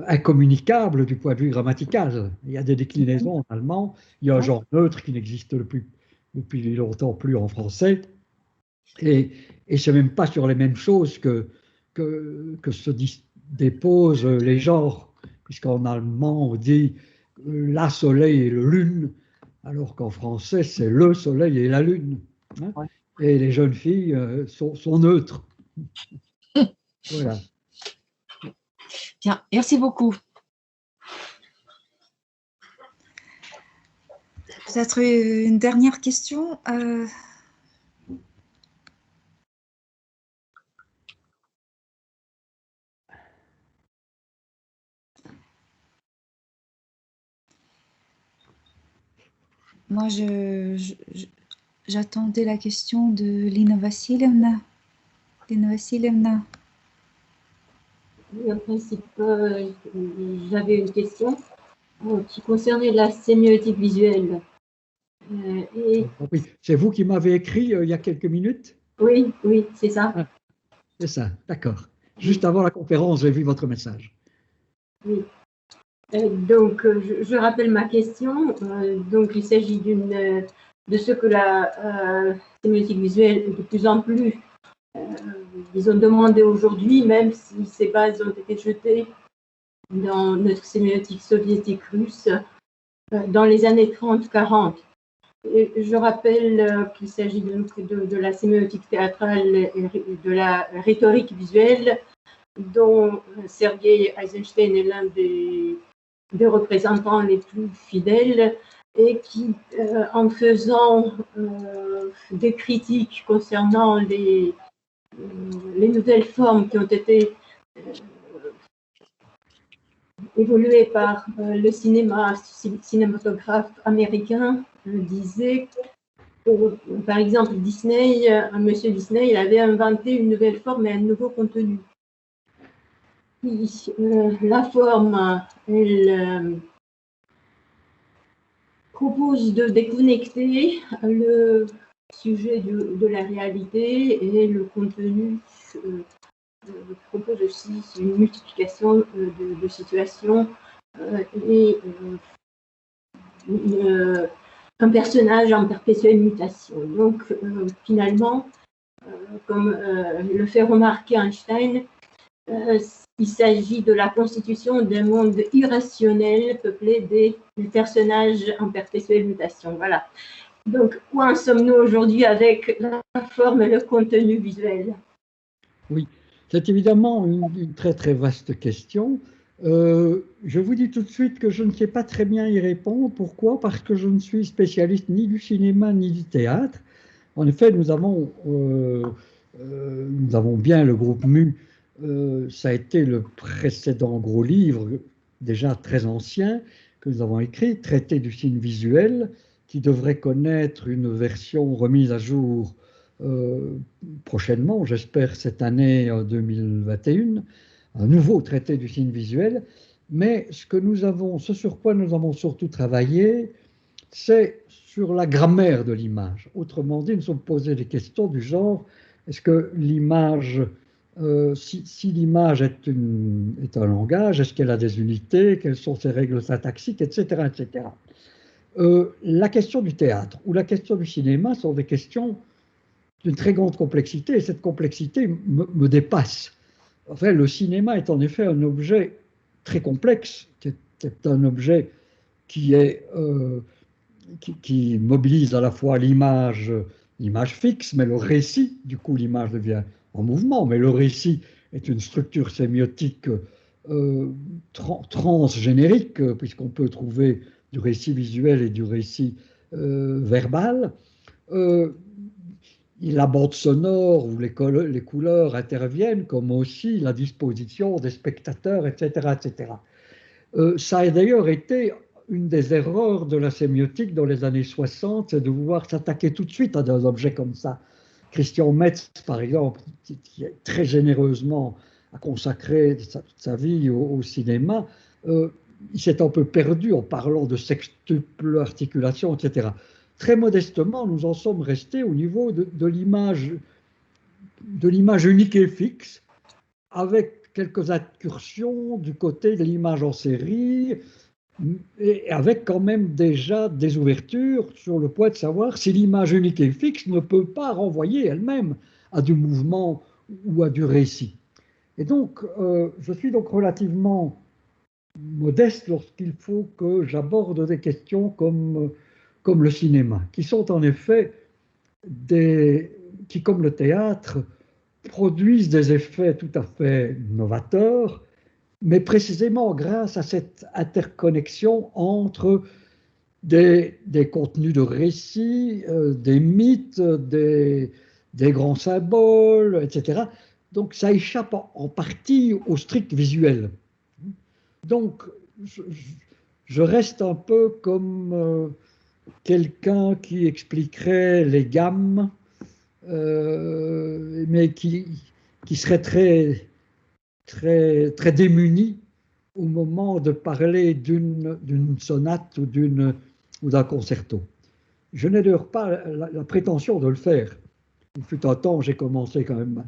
incommunicables du point de vue grammatical. Il y a des déclinaisons en allemand, il y a un genre neutre qui n'existe depuis longtemps plus en français, et ce n'est même pas sur les mêmes choses que se déposent les genres, puisqu'en allemand on dit la soleil et le lune, alors qu'en français c'est le soleil et la lune. Hein, ouais. Et les jeunes filles sont neutres. Voilà. Bien, merci beaucoup. Peut-être une dernière question. Moi, j'attendais la question de Lina Vassilievna. Lina Vassilievna. Oui, en principe, j'avais une question qui concernait la sémiotique visuelle. Oui, c'est vous qui m'avez écrit il y a quelques minutes? Oui, oui, c'est ça. Ah, c'est ça, d'accord. Juste avant la conférence, j'ai vu votre message. Oui. Donc, je rappelle ma question. Donc, il s'agit de ce que la sémiotique visuelle de plus en plus, ils ont demandé aujourd'hui, même si ces bases ont été jetées dans notre sémiotique soviétique russe dans les années 30-40. Je rappelle qu'il s'agit de la sémiotique théâtrale et de la rhétorique visuelle, dont Sergei Eisenstein est l'un des représentants les plus fidèles et qui, en faisant des critiques concernant les nouvelles formes qui ont été évoluées par le cinématographe américain, disait que, par exemple, Monsieur Disney, il avait inventé une nouvelle forme et un nouveau contenu. La forme, elle propose de déconnecter le sujet de la réalité et le contenu propose aussi une multiplication de situations et un personnage en perpétuelle mutation. Donc, finalement, comme le fait remarquer Einstein, il s'agit de la constitution d'un monde irrationnel peuplé des personnages en perpétuelle mutation. Voilà. Donc, où en sommes-nous aujourd'hui avec la forme et le contenu visuel? Oui, c'est évidemment une très très vaste question. Je vous dis tout de suite que je ne sais pas très bien y répondre. Pourquoi? Parce que je ne suis spécialiste ni du cinéma ni du théâtre. En effet, nous avons bien le groupe MU ça a été le précédent gros livre, déjà très ancien, que nous avons écrit, Traité du signe visuel, qui devrait connaître une version remise à jour prochainement, j'espère cette année 2021, un nouveau traité du signe visuel. Mais ce sur quoi nous avons surtout travaillé, c'est sur la grammaire de l'image. Autrement dit, nous sommes posés des questions du genre, est-ce que l'image, si l'image est un langage, est-ce qu'elle a des unités, quelles sont ses règles syntaxiques, etc., etc. La question du théâtre ou la question du cinéma sont des questions d'une très grande complexité, et cette complexité me dépasse. Enfin, le cinéma est en effet un objet très complexe, qui est un objet qui mobilise à la fois l'image fixe, mais le récit, du coup l'image devient en mouvement, mais le récit est une structure sémiotique transgénérique, puisqu'on peut trouver du récit visuel et du récit verbal. La bande sonore ou les couleurs interviennent, comme aussi la disposition des spectateurs, etc., etc. Ça a d'ailleurs été une des erreurs de la sémiotique dans les années 60, c'est de vouloir s'attaquer tout de suite à des objets comme ça. Christian Metz, par exemple, qui très généreusement a consacré sa vie au cinéma, il s'est un peu perdu en parlant de sextuple articulation, etc. Très modestement, nous en sommes restés au niveau de l'image unique et fixe, avec quelques incursions du côté de l'image en série, et avec quand même déjà des ouvertures sur le point de savoir si l'image unique et fixe ne peut pas renvoyer elle-même à du mouvement ou à du récit. Et donc, je suis donc relativement modeste lorsqu'il faut que j'aborde des questions comme le cinéma, qui sont en effet qui, comme le théâtre, produisent des effets tout à fait novateurs, mais précisément grâce à cette interconnexion entre des contenus de récits, des mythes, des grands symboles, etc. Donc ça échappe en partie au strict visuel. Donc je reste un peu comme quelqu'un qui expliquerait les gammes, mais qui serait très démuni au moment de parler d'une sonate ou d'un concerto. Je n'ai d'ailleurs pas la prétention de le faire. Il fut un temps, j'ai commencé quand même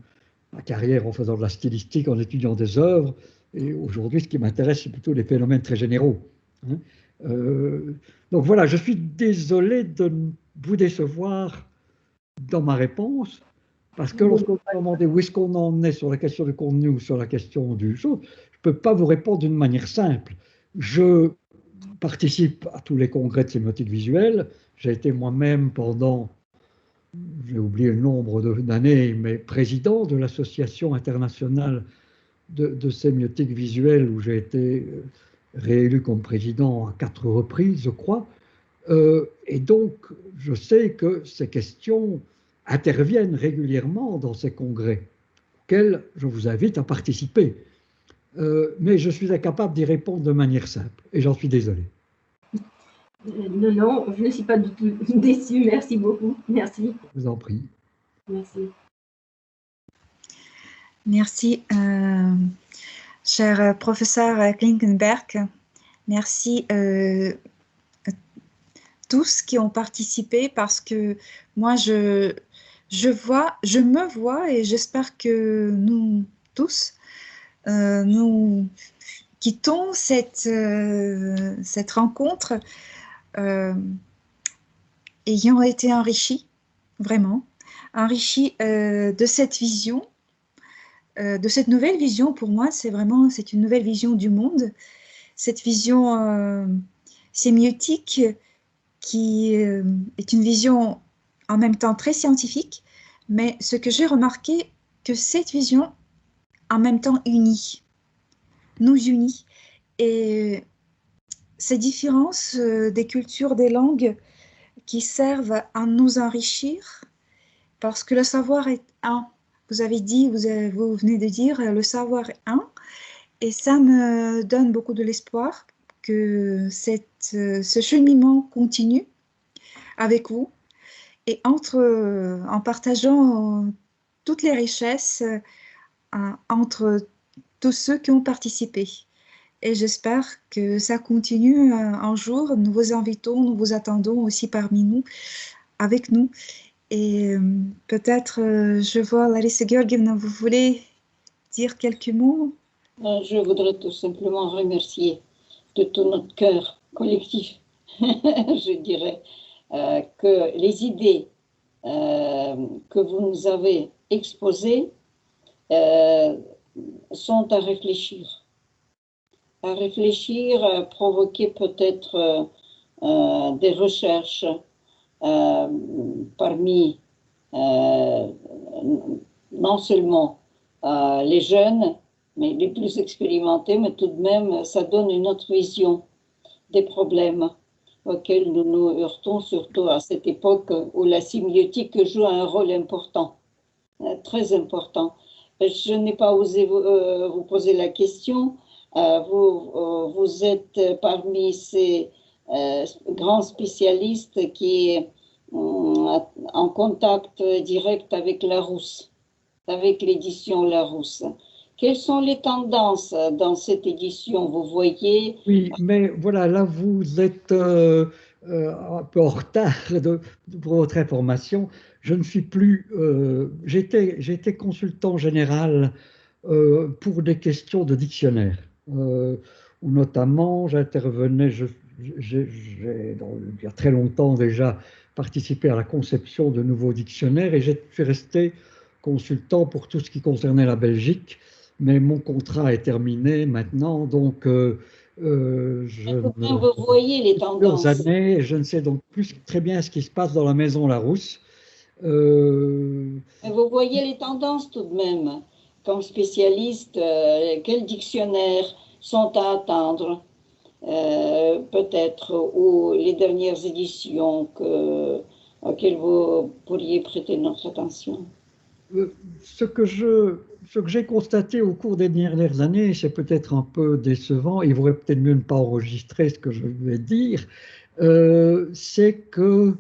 ma carrière en faisant de la stylistique, en étudiant des œuvres, et aujourd'hui, ce qui m'intéresse, c'est plutôt les phénomènes très généraux. Hein. Donc voilà, je suis désolé de vous décevoir dans ma réponse, parce que lorsqu'on m'a demandé où est-ce qu'on en est sur la question du contenu ou sur la question du show, je ne peux pas vous répondre d'une manière simple. Je participe à tous les congrès de sémiotique visuelle. J'ai été moi-même pendant, j'ai oublié le nombre d'années, mais président de l'association internationale de sémiotique visuelle, où j'ai été réélu comme président à 4 reprises, je crois. Et donc, je sais que ces questions interviennent régulièrement dans ces congrès, auxquels je vous invite à participer. Mais je suis incapable d'y répondre de manière simple, et j'en suis désolé. Non, je ne suis pas du tout déçue. Merci beaucoup. Merci. Je vous en prie. Merci. Merci, cher professeur Klinkenberg. Merci à tous qui ont participé, parce que moi, je me vois, et j'espère que nous tous, nous quittons cette rencontre ayant été enrichis, vraiment, enrichis de cette vision, de cette nouvelle vision. Pour moi, c'est une nouvelle vision du monde, cette vision sémiotique qui est une vision en même temps très scientifique, mais ce que j'ai remarqué, que cette vision en même temps nous unit. Et ces différences des cultures, des langues, qui servent à nous enrichir, parce que le savoir est un, vous avez dit, vous venez de dire, le savoir est un. Et ça me donne beaucoup de l'espoir que ce cheminement continue avec vous et en partageant toutes les richesses entre tous ceux qui ont participé. Et j'espère que ça continue un jour. Nous vous invitons, nous vous attendons aussi parmi nous, avec nous. Et peut-être, je vois Larissa Georgievna, vous voulez dire quelques mots? Je voudrais tout simplement remercier de tout notre cœur collectif, je dirais, que les idées que vous nous avez exposées sont à réfléchir, provoquer peut-être des recherches parmi non seulement les jeunes, mais les plus expérimentés, mais tout de même, ça donne une autre vision des problèmes auxquels nous nous heurtons, surtout à cette époque où la sémiotique joue un rôle important, très important. Je n'ai pas osé vous poser la question. Vous êtes parmi ces grands spécialistes qui est en contact direct avec Larousse, avec l'édition Larousse. Quelles sont les tendances dans cette édition, vous voyez? Oui, mais voilà, là vous êtes un peu en retard pour votre information. Je ne suis plus, j'étais consultant général pour des questions de dictionnaire, où notamment j'intervenais, j'ai il y a très longtemps déjà participé à la conception de nouveaux dictionnaires et je suis resté consultant pour tout ce qui concernait la Belgique. Mais mon contrat est terminé maintenant, donc Vous voyez les tendances. années, je ne sais donc plus très bien ce qui se passe dans la maison Larousse. Vous voyez les tendances tout de même. Comme spécialiste, quels dictionnaires sont à attendre? Peut-être, ou les dernières éditions auxquelles vous pourriez prêter notre attention? Ce que j'ai constaté au cours des dernières années, c'est peut-être un peu décevant, il vaudrait peut-être mieux ne pas enregistrer ce que je vais dire, c'est que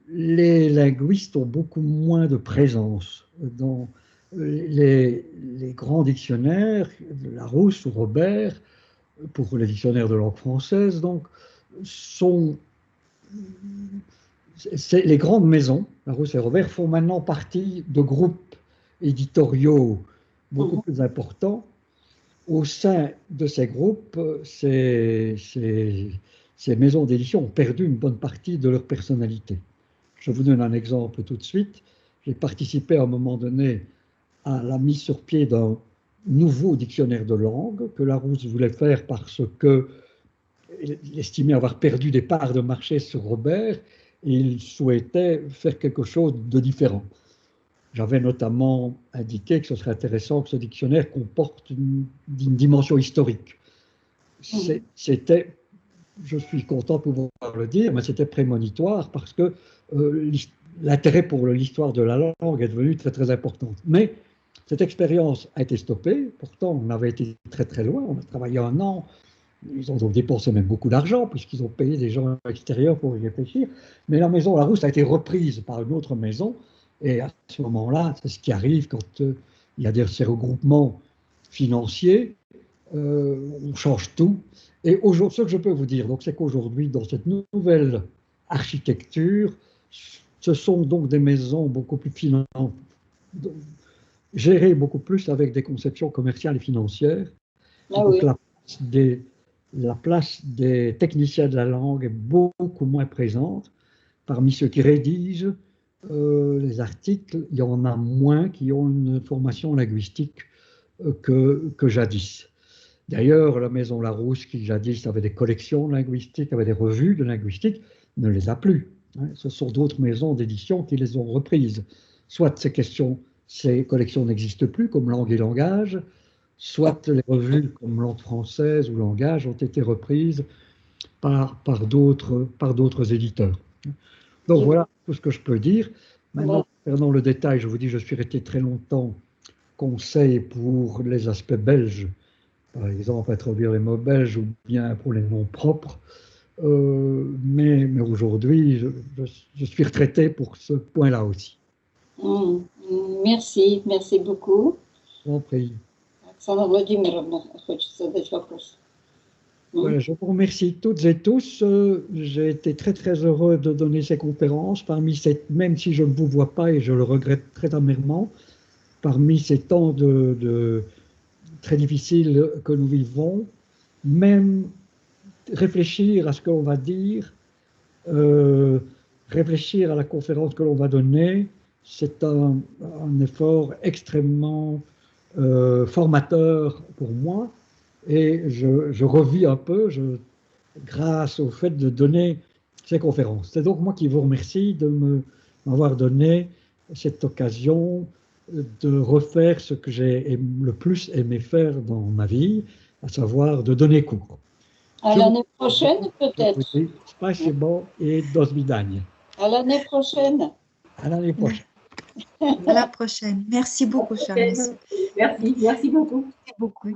les linguistes ont beaucoup moins de présence dans les grands dictionnaires, Larousse ou Robert, pour les dictionnaires de langue française, donc, les grandes maisons, Larousse et Robert, font maintenant partie de groupes éditoriaux beaucoup plus importants. Au sein de ces groupes, ces maisons d'édition ont perdu une bonne partie de leur personnalité. Je vous donne un exemple tout de suite. J'ai participé à un moment donné à la mise sur pied d'un nouveau dictionnaire de langue que Larousse voulait faire parce qu'il estimait avoir perdu des parts de marché sur Robert et il souhaitait faire quelque chose de différent. J'avais notamment indiqué que ce serait intéressant que ce dictionnaire comporte une dimension historique. C'était, je suis content de pouvoir le dire, mais c'était prémonitoire parce que l'intérêt pour l'histoire de la langue est devenu très très important. Mais cette expérience a été stoppée, pourtant on avait été très très loin, on a travaillé 1 an, ils ont donc dépensé même beaucoup d'argent puisqu'ils ont payé des gens extérieurs pour y réfléchir, mais la maison Larousse a été reprise par une autre maison. Et à ce moment-là, c'est ce qui arrive quand il y a ces regroupements financiers, on change tout. Et ce que je peux vous dire, c'est qu'aujourd'hui, dans cette nouvelle architecture, ce sont donc des maisons beaucoup plus gérées beaucoup plus avec des conceptions commerciales et financières. Donc la place des techniciens de la langue est beaucoup moins présente. Parmi ceux qui rédigent les articles, il y en a moins qui ont une formation linguistique que jadis. D'ailleurs, la maison Larousse, qui jadis avait des collections linguistiques, avait des revues de linguistique, ne les a plus. Ce sont d'autres maisons d'édition qui les ont reprises. Soit ces collections n'existent plus, comme Langue et Langage, soit les revues comme Langue française ou Langage ont été reprises par d'autres éditeurs. Donc voilà tout ce que je peux dire. Maintenant, concernant le détail, je vous dis, je suis resté très longtemps conseils pour les aspects belges, par exemple introduire les mots belges ou bien pour les noms propres. Mais aujourd'hui, je suis retraité pour ce point-là aussi. Merci beaucoup. Je vous en prie. Оксана Владимировна хочет задать вопрос. Voilà, je vous remercie toutes et tous. J'ai été très très heureux de donner ces conférences. Même si je ne vous vois pas et je le regrette très amèrement, parmi ces temps très difficiles que nous vivons, même réfléchir à ce que l'on va dire, réfléchir à la conférence que l'on va donner, c'est un effort extrêmement formateur pour moi. Et je revis un peu grâce au fait de donner ces conférences. C'est donc moi qui vous remercie de m'avoir donné cette occasion de refaire ce que j'ai le plus aimé faire dans ma vie, à savoir de donner cours. À l'année prochaine, peut-être. Oui, spasibo et do свидания. À l'année prochaine. À l'année prochaine. À la prochaine. Merci beaucoup, cher monsieur. Merci beaucoup. Merci beaucoup.